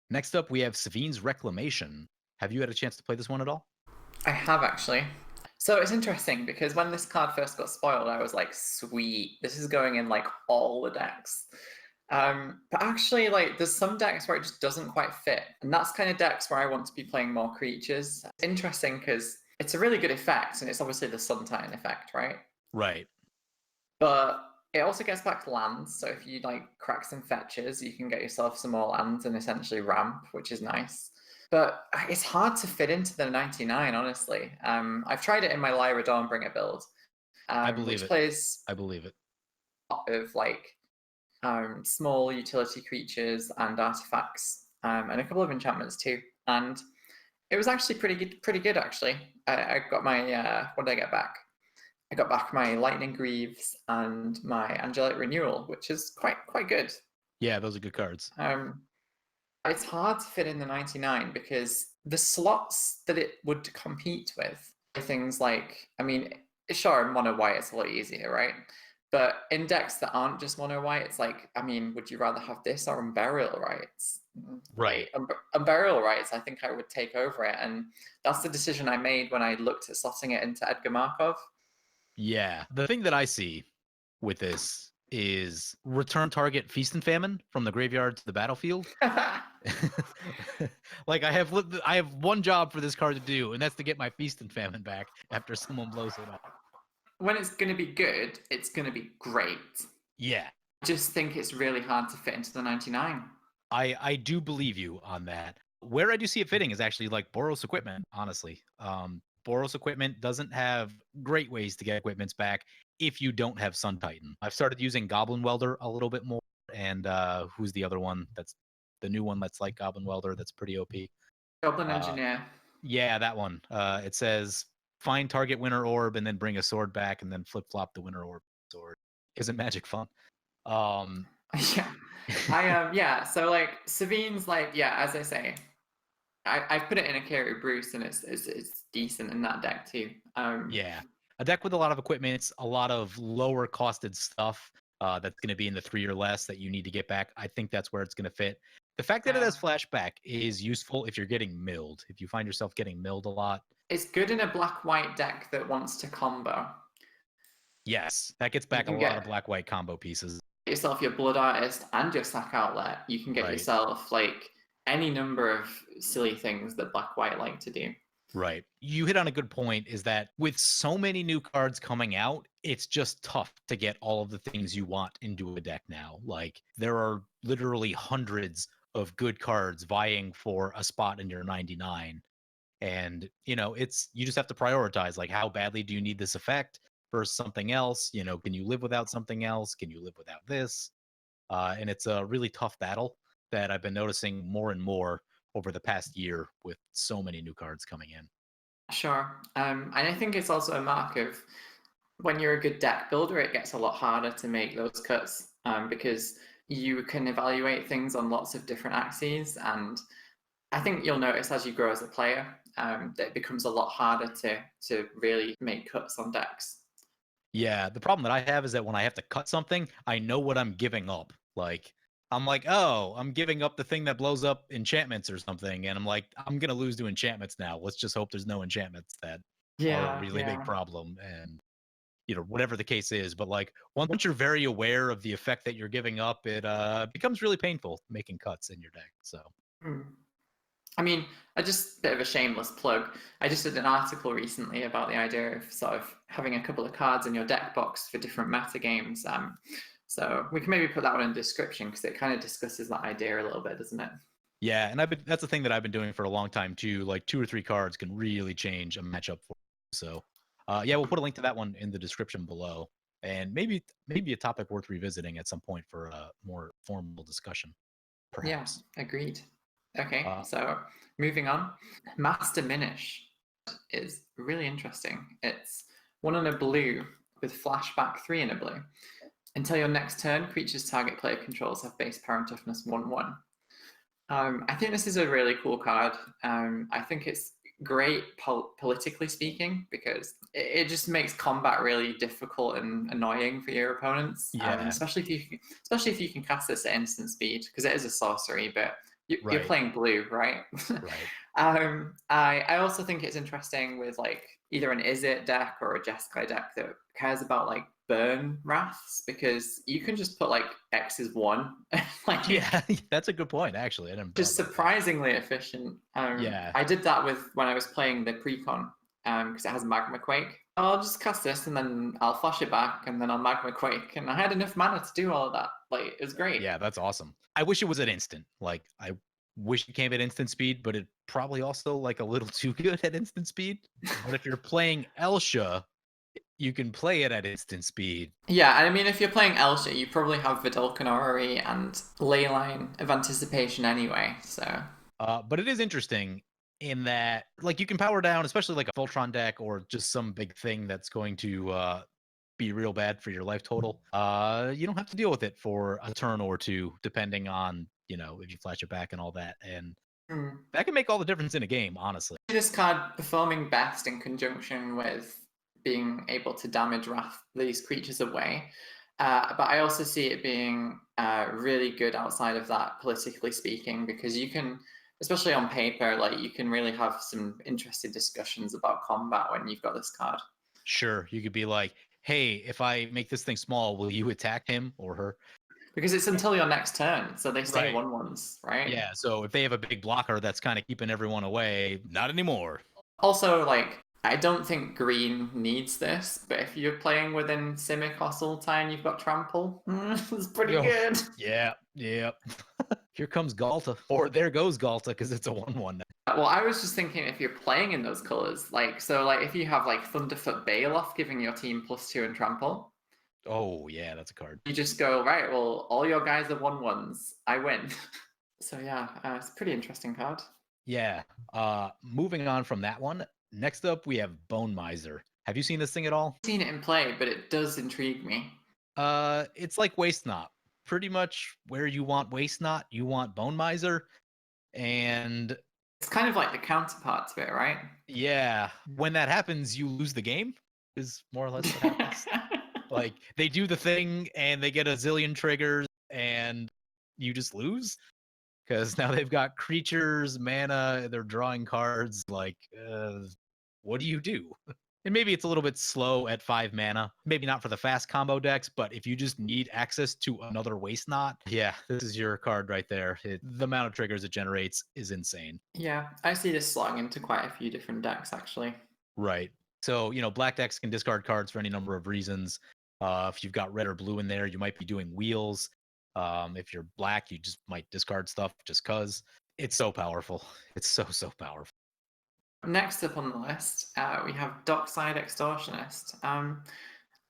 next up we have Savine's Reclamation. Have you had a chance to play this one at all? I have actually. So it's interesting because when this card first got spoiled, I was like, sweet, this is going in like all the decks. But actually, like, there's some decks where it just doesn't quite fit. And that's kind of decks where I want to be playing more creatures. It's interesting because it's a really good effect, and it's obviously the Sun Titan effect, right? Right. But It also gets back lands, so if you like crack some fetches, you can get yourself some more lands and essentially ramp, which is nice. But it's hard to fit into the 99, honestly. I've tried it in my Lyra Dawnbringer build, I believe which it. plays I believe it. a lot of like small utility creatures and artifacts, and a couple of enchantments too. And it was actually pretty good actually. I got my what did I get back? I got back my Lightning Greaves and my Angelic Renewal, which is quite good. Yeah, those are good cards. It's hard to fit in the 99 because the slots that it would compete with are things like, I mean, sure, mono white it's a lot easier, right? But in decks that aren't just mono white, it's like, I mean, would you rather have this or Unburial Rites? Right. Unburial Rites, I think I would take over it. And that's the decision I made when I looked at slotting it into Edgar Markov. Yeah. The thing that I see with this is return target Feast and Famine from the graveyard to the battlefield. Like I have one job for this card to do, and that's to get my Feast and Famine back after someone blows it up. When it's going to be good, it's going to be great. Yeah. I just think it's really hard to fit into the 99. I do believe you on that. Where I do see it fitting is actually like Boros equipment, honestly. Boros equipment doesn't have great ways to get equipments back if you don't have Sun Titan. I've started using Goblin Welder a little bit more, and who's the other one? That's the new one that's like Goblin Welder. That's pretty OP. Goblin Engineer. Yeah, that one. It says find target winter orb and then bring a sword back and then flip flop the winter orb sword. Isn't magic fun? Yeah, yeah. So like Savine's like, yeah, as I say, I've put it in a Carry Bruce and it's decent in that deck too. Yeah, a deck with a lot of equipment, a lot of lower costed stuff that's going to be in the 3 or less that you need to get back. I think that's where it's going to fit. The fact that it has flashback is useful if you're getting milled. If you find yourself getting milled a lot, it's good in a black-white deck that wants to combo. Yes, that gets back a lot of black-white combo pieces. Get yourself your Blood Artist and your Sack Outlet. You can get yourself like any number of silly things that black-white like to do. Right. You hit on a good point, is that with so many new cards coming out, it's just tough to get all of the things you want into a deck now. Like, there are literally hundreds of good cards vying for a spot in your 99. And, you just have to prioritize, like, how badly do you need this effect versus something else? Can you live without something else? Can you live without this? And it's a really tough battle that I've been noticing more and more over the past year with so many new cards coming in. Sure. And I think it's also a mark of when you're a good deck builder, it gets a lot harder to make those cuts because you can evaluate things on lots of different axes. And I think you'll notice as you grow as a player that it becomes a lot harder to really make cuts on decks. Yeah, the problem that I have is that when I have to cut something, I know what I'm giving up. Like, I'm like, oh, I'm giving up the thing that blows up enchantments or something. And I'm like, I'm going to lose to enchantments now. Let's just hope there's no enchantments that are a really big problem. And, whatever the case is. But like, once you're very aware of the effect that you're giving up, it becomes really painful making cuts in your deck. So. I mean, I just bit of a shameless plug. I just did an article recently about the idea of sort of having a couple of cards in your deck box for different meta games. So we can maybe put that one in the description because it kind of discusses that idea a little bit, doesn't it? Yeah, and that's the thing that I've been doing for a long time too. Like 2 or 3 cards can really change a matchup for you. So, yeah, we'll put a link to that one in the description below, and maybe a topic worth revisiting at some point for a more formal discussion. Perhaps. Yeah, agreed. Okay, so moving on. Mass Diminish is really interesting. It's 1 and a blue with flashback 3 and a blue. Until your next turn, creatures target player controls have base power and toughness 1/1. I think this is a really cool card. I think it's great politically speaking because it just makes combat really difficult and annoying for your opponents. Yeah. Especially if you can cast this at instant speed because it is a sorcery, but you're playing blue, right? Right. I also think it's interesting with like either an Izzet deck or a Jeskai deck that cares about like burn wraths because you can just put like X is 1. Like, yeah, that's a good point actually. I didn't just surprisingly efficient. Yeah. I did that when I was playing the Precon because it has Magma Quake. I'll just cast this and then I'll flash it back and then I'll Magma Quake. And I had enough mana to do all of that. Like, it was great. Yeah, that's awesome. I wish it was at instant. Like, I wish it came at instant speed, but it probably also like a little too good at instant speed. But if you're playing Elsha, you can play it at instant speed. Yeah, and I mean, if you're playing Elsha, you probably have Vidalcan Orrery and Leyline of Anticipation anyway, so. But it is interesting in that, like, you can power down, especially like a Voltron deck or just some big thing that's going to be real bad for your life total. You don't have to deal with it for a turn or two, depending on, you know, if you flash it back and all that. And that can make all the difference in a game, honestly. This card performing best in conjunction with being able to damage wrath these creatures away. But I also see it being really good outside of that, politically speaking, because you can, especially on paper, like you can really have some interesting discussions about combat when you've got this card. Sure, you could be like, hey, if I make this thing small, will you attack him or her? Because it's until your next turn, so they stay Right. 1/1s, right? Yeah, so if they have a big blocker that's kind of keeping everyone away, not anymore. Also, like, I don't think green needs this, but if you're playing within Simic or Sultai, you've got Trample. It's pretty good. Yeah. Here comes Galta. Or there goes Galta, because it's a 1/1 now. Well, I was just thinking if you're playing in those colors, like, so, like, if you have, like, Thunderfoot Baloth giving your team +2 and Trample, Oh, yeah, that's a card. you just go, right, well, all your guys are 1/1s. I win. So, yeah, it's a pretty interesting card. Yeah. Moving on from that one, next up we have Bone Miser. Have you seen this thing at all? I've seen it in play, but it does intrigue me. It's like Waste Not. Pretty much where you want Waste Not, you want Bone Miser. And It's kind of like the counterpart to it, right? yeah, when that happens, you lose the game, is more or less what happens. Like, they do the thing and they get a zillion triggers and you just lose. Because now they've got creatures, mana, they're drawing cards. Like, what do you do? And maybe it's a little bit slow at 5 mana. Maybe not for the fast combo decks, but if you just need access to another Waste Not, yeah, this is your card right there. The amount of triggers it generates is insane. Yeah, I see this slotting into quite a few different decks, actually. Right. So, you know, black decks can discard cards for any number of reasons. If you've got red or blue in there, you might be doing wheels. If you're black, you just might discard stuff just because. It's so powerful. It's so powerful. Next up on the list, we have Dockside Extortionist.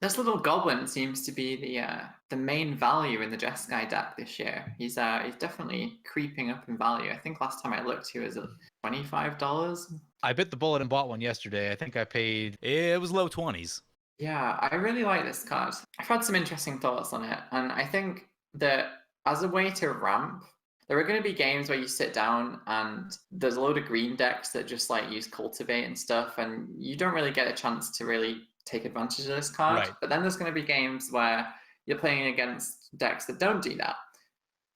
This little goblin seems to be the main value in the Jeskai deck this year. He's definitely creeping up in value. I think last time I looked, he was at $25. I bit the bullet and bought one yesterday. I think I paid, it was low 20s. Yeah, I really like this card. I've had some interesting thoughts on it, and I think that as a way to ramp, there are going to be games where you sit down and there's a load of green decks that just like use Cultivate and stuff, and you don't really get a chance to really take advantage of this card. Right. But then there's going to be games where you're playing against decks that don't do that.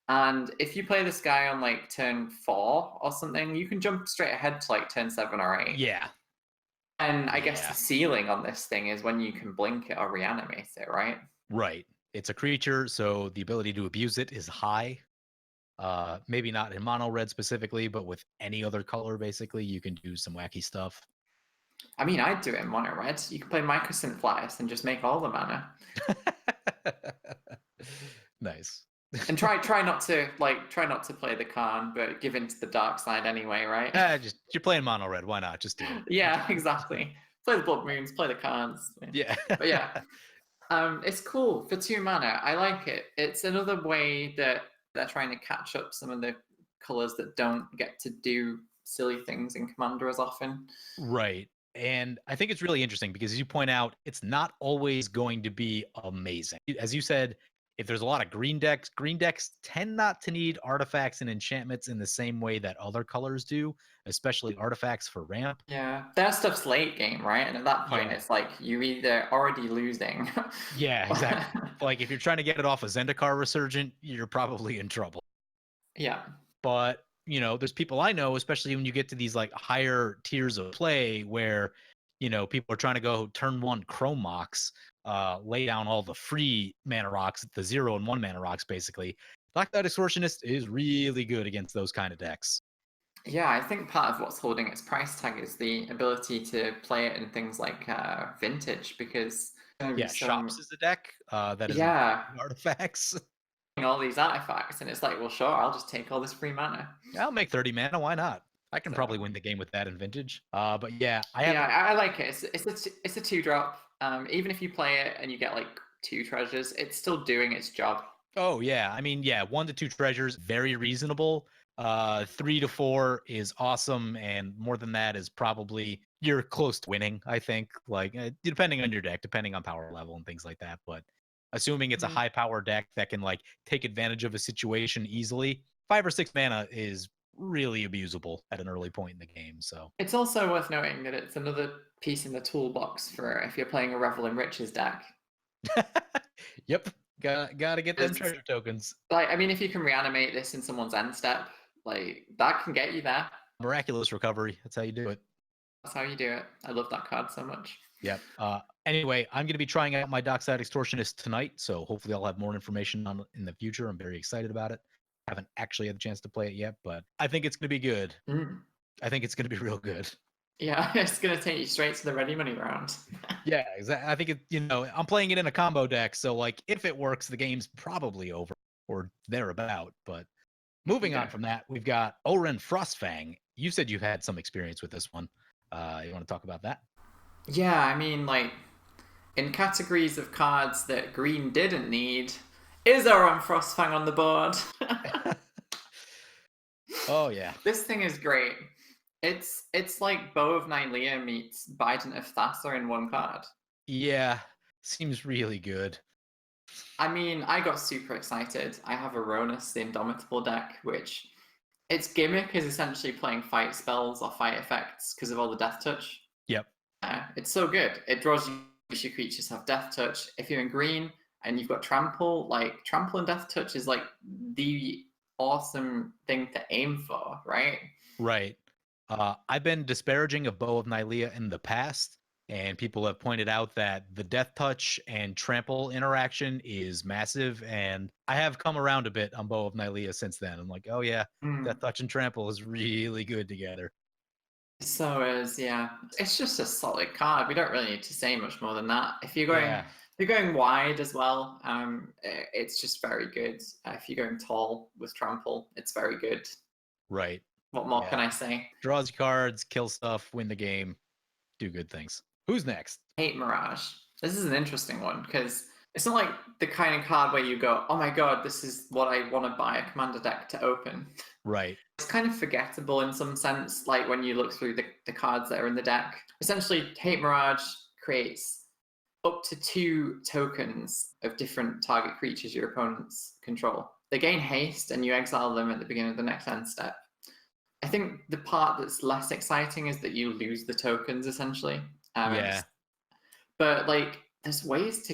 And if you play this guy on like turn 4 or something, you can jump straight ahead to like turn 7 or 8. Yeah. And I guess the ceiling on this thing is when you can blink it or reanimate it, right? Right. It's a creature, so the ability to abuse it is high. Maybe not in mono red specifically, but with any other color, basically, you can do some wacky stuff. I mean, I'd do it in mono red. You can play Microsynth Flatus and just make all the mana. Nice. And try not to play the Khan, but give in to the dark side anyway, right? Just you're playing mono red. Why not? Just do it. Yeah, exactly. Play the Blood Moons, play the Khans. Yeah. But yeah, it's cool for 2 mana. I like it. It's another way that they're trying to catch up some of the colors that don't get to do silly things in Commander as often. Right. And I think it's really interesting because, as you point out, it's not always going to be amazing. As you said, if there's a lot of green decks tend not to need artifacts and enchantments in the same way that other colors do, especially artifacts for ramp. Yeah, that stuff's late game, right? And at that point, it's like you're either already losing. Yeah, exactly. Like, if you're trying to get it off a Zendikar Resurgent, you're probably in trouble. Yeah. But, you know, there's people I know, especially when you get to these like higher tiers of play where, you know, people are trying to go turn 1 Chrome Mox, lay down all the free mana rocks, the 0 and 1 mana rocks, basically. Black Knight Extortionist is really good against those kind of decks. Yeah, I think part of what's holding its price tag is the ability to play it in things like Vintage, because there are Yeah, Shops some, is a deck that is yeah, artifacts. all these artifacts, and it's like, well, sure, I'll just take all this free mana. I'll make 30 mana. Why not? I can probably So win the game with that in Vintage. But yeah, I yeah, haven't. I like it. It's a 2-drop. Even if you play it and you get like 2 treasures, it's still doing its job. Oh yeah, I mean yeah, 1 to 2 treasures, very reasonable. 3 to 4 is awesome, and more than that is probably you're close to winning. I think, like depending on your deck, depending on power level and things like that. But assuming it's a Mhm. high power deck that can like take advantage of a situation easily, 5 or 6 mana is really abusable at an early point in the game. So It's also worth noting that it's another piece in the toolbox for if you're playing a Revel in Riches deck. yep, gotta get them 'Cause, treasure tokens. like, I mean, if you can reanimate this in someone's end step, like that can get you there. Miraculous recovery. That's how you do it. That's how you do it. I love that card so much. Yep. Anyway, I'm going to be trying out my Dockside Extortionist tonight, so hopefully I'll have more information on it in the future. I'm very excited about it. Haven't actually had the chance to play it yet, but I think it's going to be good. Mm. I think it's going to be real good. Yeah, it's gonna take you straight to the ready money round. Yeah, exactly. I think I'm playing it in a combo deck, so like if it works, the game's probably over or thereabout. But moving on Yeah. from that, we've got Oren Frostfang. You said you've had some experience with this one. You want to talk about that? Yeah, I mean, like, in categories of cards that green didn't need, is Oran Frostfang on the board? Oh yeah. This thing is great. It's like Bow of Nylea meets Bident of Thassa in one card. Yeah. Seems really good. I mean, I got super excited. I have a Ronus, the Indomitable deck, which its gimmick is essentially playing fight spells or fight effects because of all the death touch. Yep. It's so good. It draws you your creatures have death touch. If you're in green and you've got trample, like trample and death touch is like the awesome thing to aim for, right? Right. I've been disparaging of Bow of Nylea in the past, and people have pointed out that the Death Touch and Trample interaction is massive, and I have come around a bit on Bow of Nylea since then. I'm like, oh yeah, Death Mm. Touch and Trample is really good together. So is, yeah. It's just a solid card. We don't really need to say much more than that. Yeah, If you're going wide as well, it's just very good. If you're going tall with trample, it's very good. right. What more can Yeah. I say? Draws cards, kill stuff, win the game, do good things. Who's next? Hate Mirage. This is an interesting one because it's not like the kind of card where you go, oh my god, this is what I want to buy a commander deck to open. Right. It's kind of forgettable in some sense, like when you look through the cards that are in the deck. Essentially, Hate Mirage creates up to 2 tokens of different target creatures your opponents control. They gain haste and you exile them at the beginning of the next end step. I think the part that's less exciting is that you lose the tokens essentially. Yeah. But like, there's ways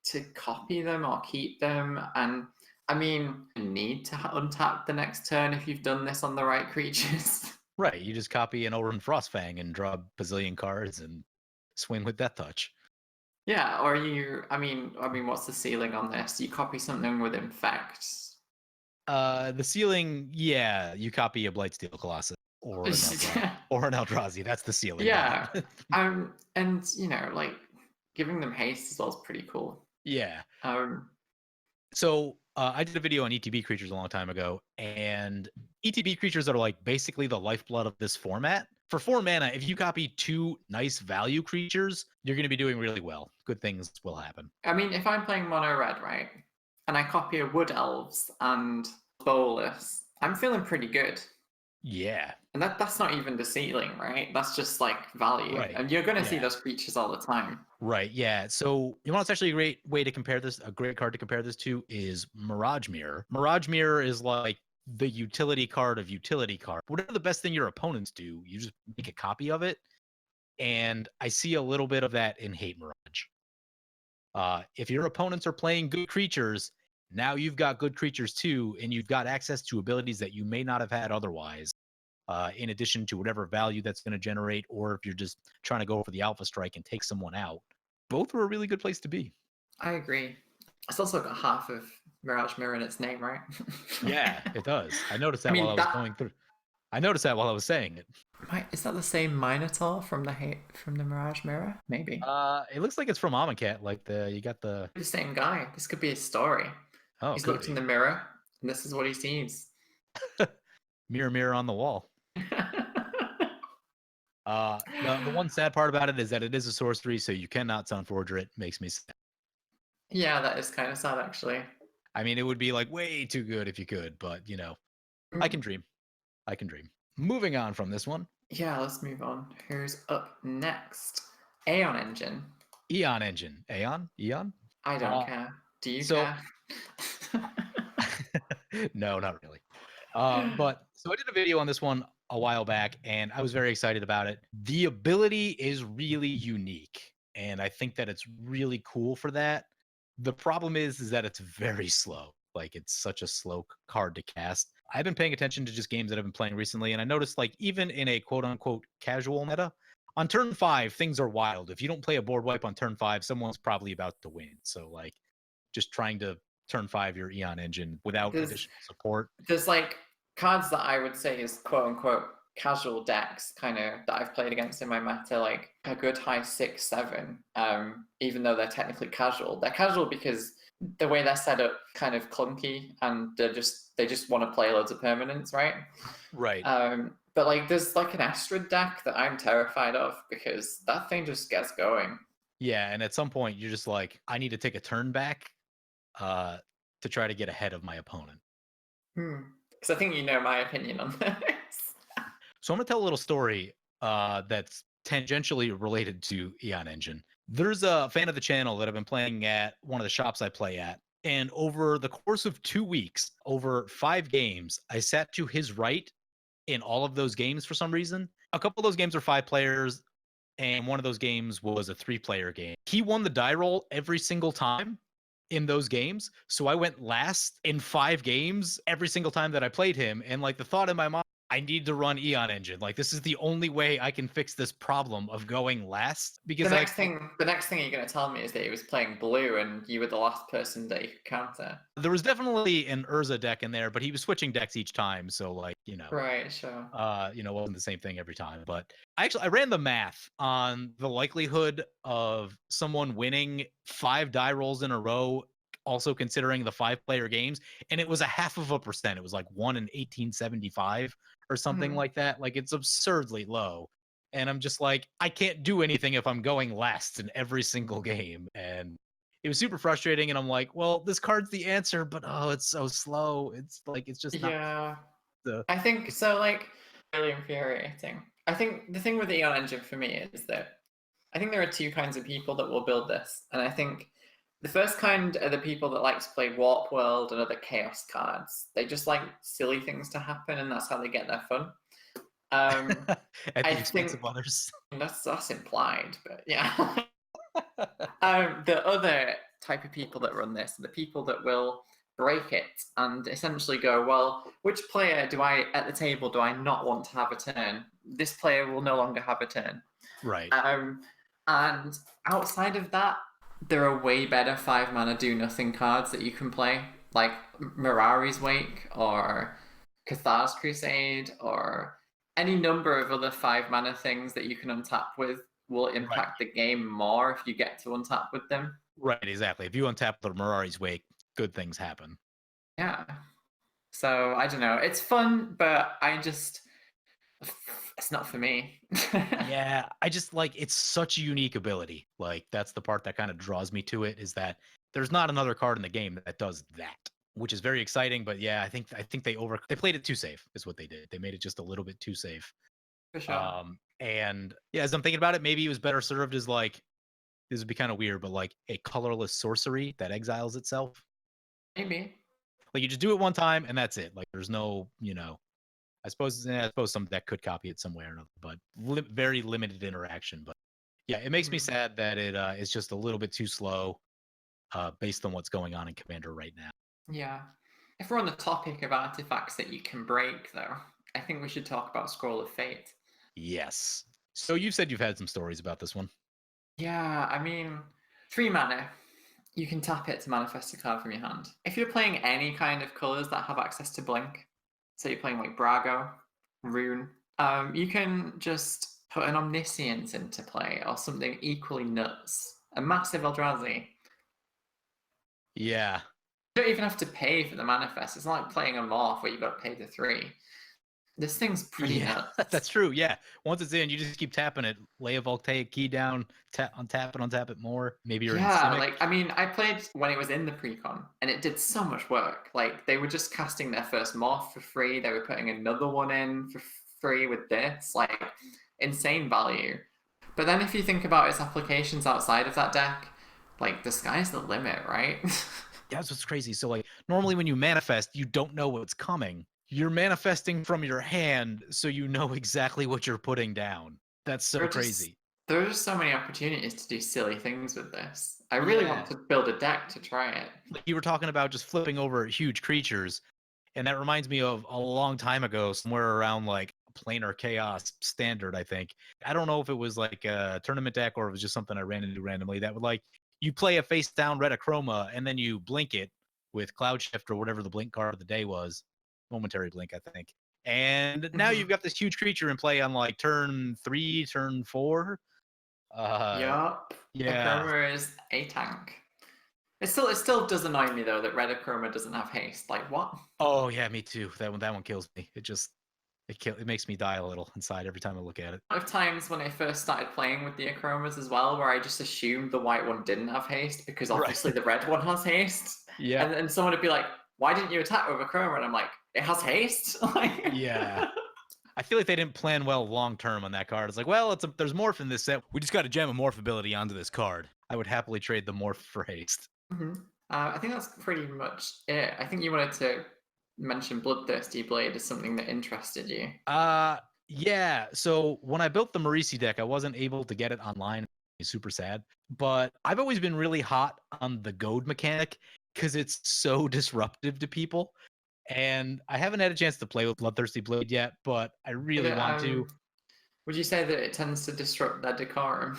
to copy them or keep them, and I mean, you need to untap the next turn if you've done this on the right creatures. Right. You just copy an Oren Frostfang and draw a bazillion cards and swing with Death Touch. Yeah, or I mean, what's the ceiling on this? You copy something with infect. The ceiling, yeah, you copy a Blightsteel Colossus or an Eldrazi. That's the ceiling. Yeah, and like giving them haste as well is pretty cool. Yeah. Um, So I did a video on ETB creatures a long time ago, and ETB creatures are like basically the lifeblood of this format. For 4 mana, if you copy 2 nice value creatures, you're going to be doing really well. Good things will happen. I mean, if I'm playing mono red, right, and I copy a Wood Elves and Bolus, I'm feeling pretty good. Yeah. And that's not even the ceiling, right? That's just like value. Right. And you're going to see Yeah. those creatures all the time. Right. Yeah. So you know what's actually a great way to compare this? A great card to compare this to is Mirage Mirror. Mirage Mirror is like the utility card of utility card. Whatever the best thing your opponents do, you just make a copy of it. And I see a little bit of that in Hate Mirage. If your opponents are playing good creatures, now you've got good creatures too, and you've got access to abilities that you may not have had otherwise. In addition to whatever value that's going to generate, or if you're just trying to go for the alpha strike and take someone out, both are a really good place to be. I agree. It's also got half of Mirage Mirror in its name, right? Yeah, it does. I noticed I that while mean, I was going through. I noticed that while I was saying it. Is that the same Minotaur from the Mirage Mirror? Maybe. It looks like it's from Amonkhet. Like you got the. The same guy. This could be a story. Oh, He's could looked in be. the mirror, and this is what he sees. Mirror, mirror on the wall. The one sad part about it is that it is a sorcery, so you cannot Sunforger it. Makes me sad. Yeah, that is kind of sad, actually. I mean, it would be like way too good if you could, but you know, I can dream. I can dream. Moving on from this one. Yeah, let's move on. Who's up next? Aeon Engine. Eon Engine. Aeon? Eon? I don't care. Do you so- care? No, not really. But so I did a video on this one a while back, and I was very excited about it. The ability is really unique, and I think that it's really cool for that. The problem is that it's very slow. Like it's such a slow card to cast. I've been paying attention to just games that I've been playing recently, and I noticed like even in a quote unquote casual meta, on turn 5 things are wild. If you don't play a board wipe on turn 5, someone's probably about to win. So like just trying to turn 5 your Eon Engine without additional support. There's like cards that I would say is quote unquote casual decks kind of that I've played against in my meta, like a good high 6-7, even though they're technically casual. They're casual because the way they're set up kind of clunky, and they just want to play loads of permanents, right? Right. But like there's like an Astrid deck that I'm terrified of because that thing just gets going. Yeah, and at some point you're just like, I need to take a turn back to try to get ahead of my opponent. Because I think you know my opinion on this. So I'm gonna tell a little story that's tangentially related to Eon Engine. There's a fan of the channel that I've been playing at one of the shops I play at. And over the course of 2 weeks, over 5 games, I sat to his right in all of those games for some reason. A couple of those games are 5 players, and one of those games was a 3-player game. He won the die roll every single time in those games. So I went last in 5 games every single time that I played him. And like the thought in my mind, I need to run Eon Engine. Like this is the only way I can fix this problem of going last. Because the next thing you're going to tell me is that he was playing blue and you were the last person that he could counter. There was definitely an Urza deck in there, but he was switching decks each time. So like, you know, right, sure. It wasn't the same thing every time. But I ran the math on the likelihood of someone winning 5 die rolls in a row, also considering the 5-player games, and it was 0.5%. It was like 1 in 1875 or something like that. Like it's absurdly low. And I'm just like, I can't do anything if I'm going last in every single game. And it was super frustrating. And I'm like, well, this card's the answer, but oh, it's so slow. It's like, it's just not. I think so, like, really infuriating. I think the thing with the Eon Engine for me is that I think there are 2 kinds of people that will build this. And I think the first kind are the people that like to play Warp World and other chaos cards. They just like silly things to happen, and that's how they get their fun. At the expense of others. That's implied, but yeah. The other type of people that run this are the people that will break it and essentially go, well, which player at the table do I not want to have a turn? This player will no longer have a turn. Right. And outside of that, there are way better 5 mana do nothing cards that you can play, like Mirari's Wake or Cathar's Crusade or any number of other 5 mana things that you can untap with will impact the game more if you get to untap with them. Right, exactly. If you untap the Mirari's Wake, good things happen. Yeah. So I don't know. It's fun, but it's not for me. Yeah, I just like, it's such a unique ability. Like that's the part that kind of draws me to it, is that there's not another card in the game that does that, which is very exciting. But yeah, I think they played it too safe is what they did. They made it just a little bit too safe. For sure. And yeah, as I'm thinking about it, maybe it was better served as like, this would be kind of weird, but like a colorless sorcery that exiles itself. Maybe. Like you just do it one time and that's it. Like there's no, I suppose some deck could copy it somewhere or another, but very limited interaction. But yeah, it makes me sad that it is just a little bit too slow based on what's going on in Commander right now. Yeah. If we're on the topic of artifacts that you can break, though, I think we should talk about Scroll of Fate. Yes. So you said you've had some stories about this one. Yeah, I mean, 3 mana. You can tap it to manifest a card from your hand. If you're playing any kind of colors that have access to blink, so you're playing like Brago, rune. You can just put an Omniscience into play or something equally nuts. A massive Eldrazi. Yeah. You don't even have to pay for the manifest. It's not like playing a morph where you've got to pay the 3. This thing's pretty Yeah, nuts. that's true. Yeah. Once it's in, you just keep tapping it. Lay a voltaic key down, untap it, untap it more. Maybe you're in Yeah, Simic. like, I mean, I played when it was in the precon, and it did so much work. Like, they were just casting their first morph for free. They were putting another one in for free with this. Like, insane value. But then if you think about its applications outside of that deck, like, the sky's the limit, right? That's what's crazy. So like normally when you manifest, you don't know what's coming. You're manifesting from your hand, so you know exactly what you're putting down. That's there so are just crazy. there are just so many opportunities to do silly things with this. I really want Yeah. to build a deck to try it. Like you were talking about just flipping over huge creatures. And that reminds me of a long time ago, somewhere around like Planar Chaos Standard, I think. I don't know if it was like a tournament deck or it was just something I ran into randomly that would like you play a face down red Achroma and then you blink it with Cloud Shift or whatever the blink card of the day was. Momentary blink, I think. And now you've Mm-hmm. got this huge creature in play on like turn 3, turn 4. Yup. Yeah. Akroma is a tank. It still does annoy me though that Red Akroma doesn't have haste. Like what? Oh yeah, me too. That one kills me. It makes me die a little inside every time I look at it. A lot of times when I first started playing with the Akromas as well, where I just assumed the white one didn't have haste because obviously Right. the red one has haste. Yeah. And then someone would be like, why didn't you attack with Akroma? And I'm like, it has haste? Like Yeah. I feel like they didn't plan well long term on that card. It's like, well, there's morph in this set. We just got to jam a morph ability onto this card. I would happily trade the morph for haste. Mhm. I think that's pretty much it. I think you wanted to mention Bloodthirsty Blade as something that interested you. Yeah. So when I built the Marisi deck, I wasn't able to get it online. It's super sad. But I've always been really hot on the goad mechanic because it's so disruptive to people. And I haven't had a chance to play with Bloodthirsty Blade yet, but I Did really it, want to. would you say that it tends to disrupt their decorum?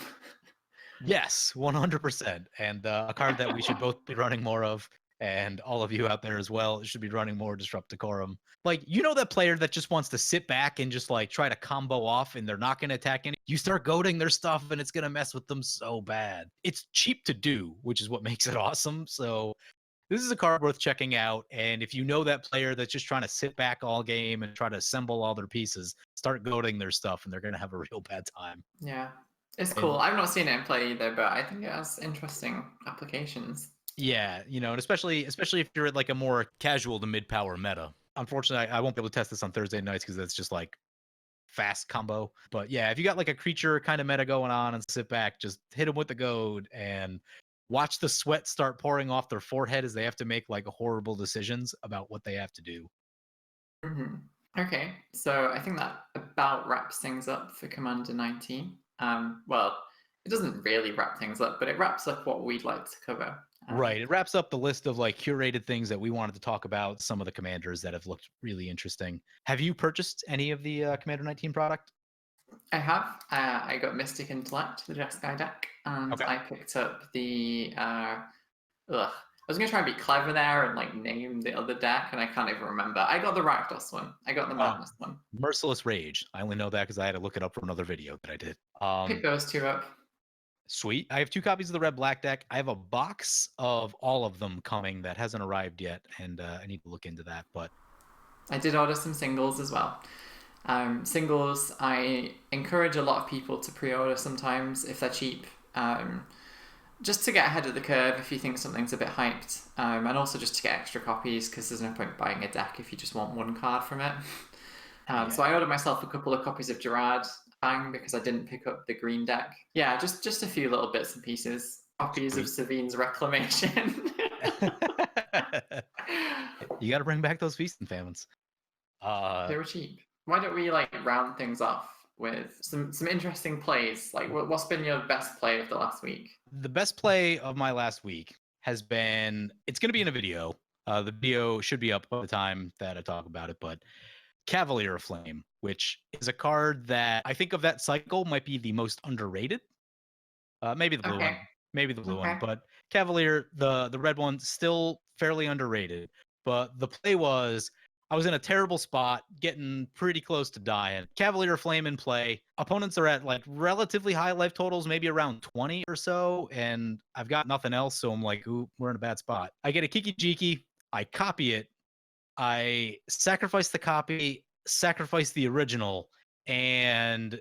Yes, 100%. And a card that we should both be running more of, and all of you out there as well should be running more Disrupt Decorum. Like, you know that player that just wants to sit back and just like try to combo off and they're not going to attack any. You start goading their stuff and it's going to mess with them so bad. It's cheap to do, which is what makes it awesome. So this is a card worth checking out. And if you know that player that's just trying to sit back all game and try to assemble all their pieces, start goading their stuff and they're going to have a real bad time. Yeah, it's cool. And I've not seen it in play either, but I think it has interesting applications. yeah, and especially if you're at like a more casual to mid power meta. Unfortunately, I won't be able to test this on Thursday nights because that's just like fast combo. But yeah, if you got like a creature kind of meta going on and sit back, just hit them with the goad and watch the sweat start pouring off their forehead as they have to make like horrible decisions about what they have to do. Mm-hmm. Okay, so I think that about wraps things up for Commander 19. Well, it doesn't really wrap things up, but it wraps up what we'd like to cover. Right. It wraps up the list of like curated things that we wanted to talk about, some of the commanders that have looked really interesting. Have you purchased any of the Commander 19 product? I have. I got Mystic Intellect, the Jeskai deck, and Okay. I picked up the. I was gonna try and be clever there and like name the other deck, and I can't even remember. I got the Rakdos one. I got the Oh, Madness one. Merciless Rage. I only know that because I had to look it up for another video that I did. Pick those two up. Sweet. I have 2 copies of the red black deck. I have a box of all of them coming that hasn't arrived yet, and I need to look into that. But I did order some singles as well. Singles, I encourage a lot of people to pre-order sometimes if they're cheap, just to get ahead of the curve if you think something's a bit hyped, and also just to get extra copies because there's no point buying a deck if you just want one card from it. So I ordered myself a couple of copies of Gerard Bang because I didn't pick up the green deck. Yeah, just a few little bits and pieces. Copies of Savine's Reclamation. You got to bring back those feast and famines. They were cheap. Why don't we like round things off with some interesting plays? Like, what's been your best play of the last week? The best play of my last week has been. It's going to be in a video. The video should be up by the time that I talk about it, but Cavalier of Flame, which is a card that I think of that cycle might be the most underrated. Maybe the blue Okay. one, maybe the blue one, Okay. but Cavalier, the red one, still fairly underrated. But the play was I was in a terrible spot, getting pretty close to dying. Cavalier Flame in play. Opponents are at like relatively high life totals, maybe around 20 or so, and I've got nothing else, so I'm like, ooh, we're in a bad spot. I get a Kiki Jiki, I copy it, I sacrifice the copy, sacrifice the original, and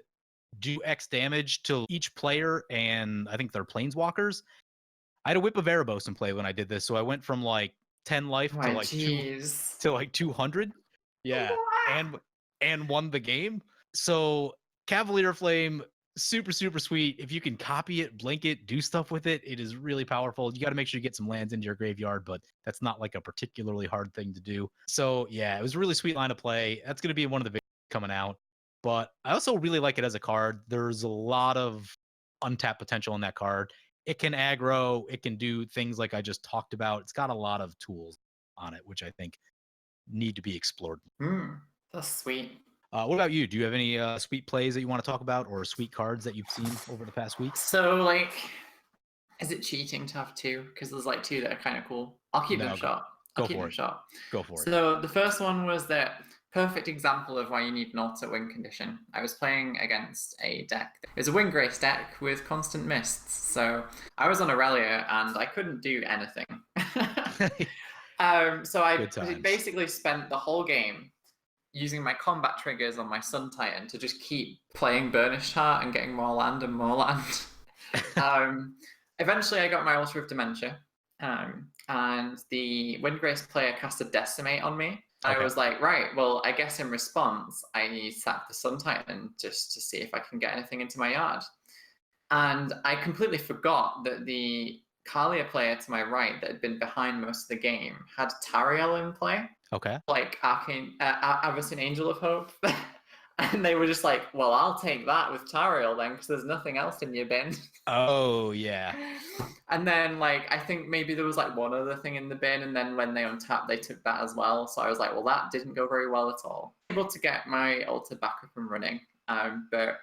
do X damage to each player, and I think they're planeswalkers. I had a Whip of Erebos in play when I did this, so I went from like 10 life to My like jeez. 200. Yeah, and won the game. So Cavalier Flame, super sweet. If you can copy it, blink it, do stuff with it, it is really powerful. You got to make sure you get some lands into your graveyard, but that's not like a particularly hard thing to do. So yeah, it was a really sweet line of play. That's going to be one of the big coming out. But I also really like it as a card. There's a lot of untapped potential in that card. It can aggro, it can do things like I just talked about. It's got a lot of tools on it, which I think need to be explored. That's sweet. What about you? Do you have any sweet plays that you want to talk about, or sweet cards that you've seen over the past week? So, like, is it cheating to have two? Because there's like two that are kind of cool. I'll keep them short. Go for it. So the first one was that perfect example of why you need an alter win condition. I was playing against a deck. It was a Windgrace deck with constant mists. So I was on Aurelia and I couldn't do anything. So I basically spent the whole game using my combat triggers on my Sun Titan to just keep playing Burnished Heart and getting more land and more land. Eventually I got my Altar of Dementia, and the Windgrace player cast a Decimate on me. I was like, right, well, I guess in response, I sack the Sun Titan just to see if I can get anything into my yard. And I completely forgot that the Kalia player to my right that had been behind most of the game had Tariel in play. Like Avacyn Angel of Hope. And they were just like, well, I'll take that with Tariel then, because there's nothing else in your bin. Oh, yeah. And then, like, I think maybe there was, like, one other thing in the bin, and then when they untapped, they took that as well. So I was like, well, that didn't go very well at all. Able to get my altar back up and running. But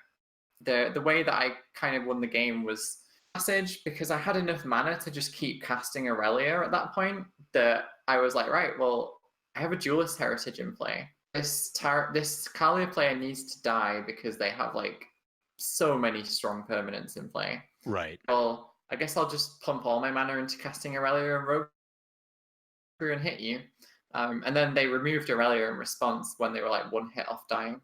the way that I kind of won the game was Passage, because I had enough mana to just keep casting Aurelia at that point, that I was like, right, well, I have a Duelist Heritage in play. This Kalia player needs to die because they have like so many strong permanents in play. Right. Well, I guess I'll just pump all my mana into casting Aurelia and Rogue and hit you. And then they removed Aurelia in response when they were like one hit off dying.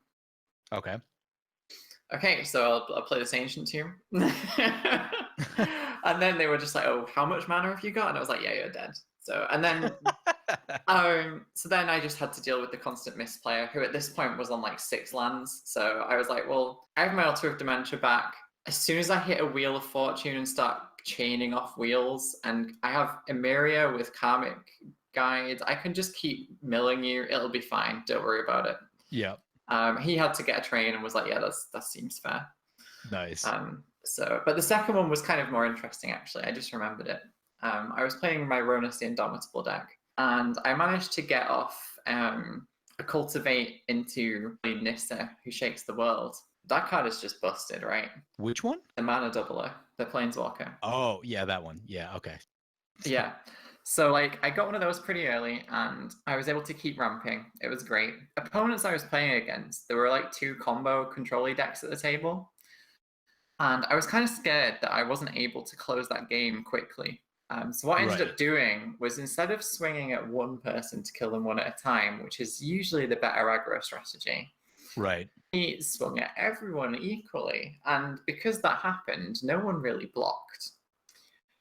Okay, so I'll play this Ancient Tomb. And then they were just like, oh, how much mana have you got? And I was like, yeah, you're dead. So, and then so then I just had to deal with the constant mist player, who at this point was on like 6 lands. So I was like, well, I have my Altar of Dementia back. As soon as I hit a Wheel of Fortune and start chaining off wheels, and I have Emeria with Karmic Guide, I can just keep milling you. It'll be fine. Don't worry about it. Yeah. He had to get a train and was like, yeah, that seems fair. Nice. But the second one was kind of more interesting, actually. I just remembered it. I was playing my Ronus the Indomitable deck, and I managed to get off a Cultivate into Nissa, who shakes the world. That card is just busted, right? Which one? The mana doubler, the Planeswalker. Oh, yeah, that one. Yeah, okay. Yeah. So, like, I got one of those pretty early, and I was able to keep ramping. It was great. Opponents I was playing against, there were, like, 2 combo control decks at the table. And I was kind of scared that I wasn't able to close that game quickly. So what I ended up doing was, instead of swinging at one person to kill them one at a time, which is usually the better aggro strategy, he swung at everyone equally. And because that happened, no one really blocked.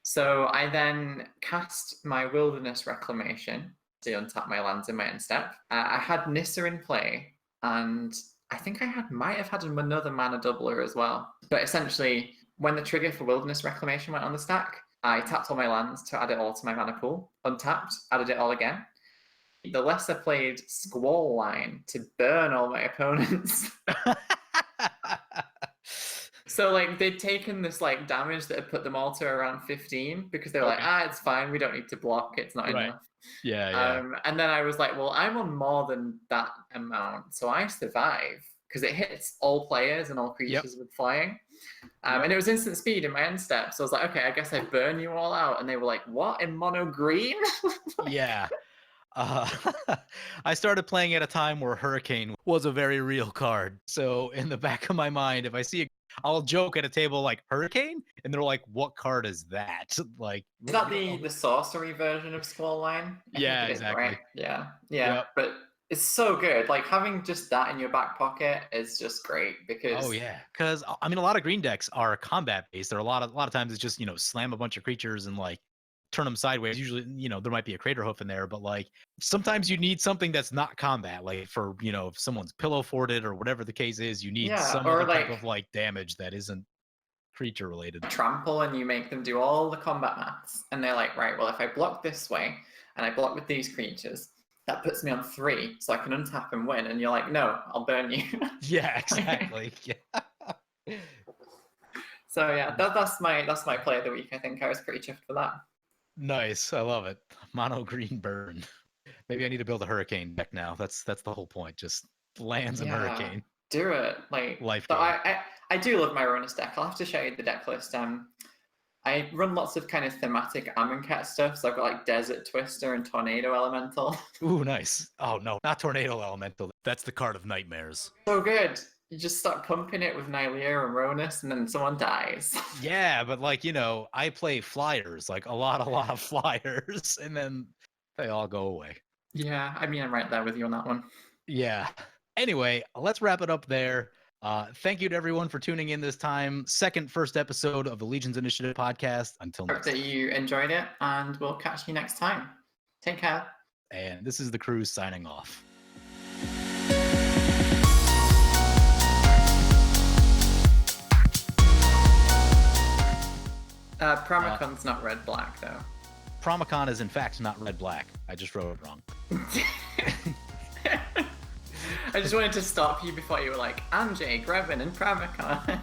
So I then cast my Wilderness Reclamation to untap my lands in my end step. I had Nissa in play, and I think I might have had another mana doubler as well. But essentially, when the trigger for Wilderness Reclamation went on the stack, I tapped all my lands to add it all to my mana pool, untapped, added it all again. The lesser played Squall line to burn all my opponents. So, like, they'd taken this, like, damage that had put them all to around 15 because they were like, it's fine, we don't need to block, it's not enough. Yeah. And then I was like, well, I'm on more than that amount, so I survive because it hits all players and all creatures with flying. And it was instant speed in my end step, so I was like, okay, I guess I burn you all out. And they were like, what, in mono green? Yeah. Uh, I started playing at a time where Hurricane was a very real card. So in the back of my mind, if I see I'll joke at a table like Hurricane, and they're like, "What card is that?" Like, Is that the sorcery version of Squallline? I think yeah, it is, right? exactly. Yeah, yeah. Yep. But it's so good. Like having just that in your back pocket is just great Oh because yeah, because I mean, a lot of green decks are combat based. There are a lot of times it's just slam a bunch of creatures and like turn them sideways. Usually, there might be a crater hoof in there, but like sometimes you need something that's not combat. Like for if someone's pillow forted or whatever the case is, you need yeah, some or other type like of like damage that isn't creature related. trample and you make them do all the combat maths, and they're like, right, well, if I block this way and I block with these creatures, that puts me on 3, so I can untap and win. And you're like, no, I'll burn you. Yeah, exactly. Yeah. So yeah, that's my play of the week. I think I was pretty chuffed for that. Nice. I love it. Mono green burn. Maybe I need to build a hurricane deck now. That's the whole point. Just lands and Yeah, hurricane. do it. Like, Life but gain. I do love my Runners deck. I'll have to show you the deck list. I run lots of kind of thematic Amonkhet stuff. So I've got like Desert Twister and Tornado Elemental. Ooh, nice. Oh no, not tornado elemental. That's the card of nightmares. So good. You just start pumping it with Nylea and Ronus, and then someone dies. Yeah, but like, I play flyers, like a lot of flyers, and then they all go away. Yeah, I mean, I'm right there with you on that one. Yeah. Anyway, let's wrap it up there. Thank you to everyone for tuning in this time. First episode of the Legions Initiative podcast. Until Hope next that time. you enjoyed it, and we'll catch you next time. Take care. And this is the crew signing off. Pramacon's not red-black, though. Promicon is in fact not red-black. I just wrote it wrong. I just wanted to stop you before you were like, I'm Jay Grevin and Pramicon.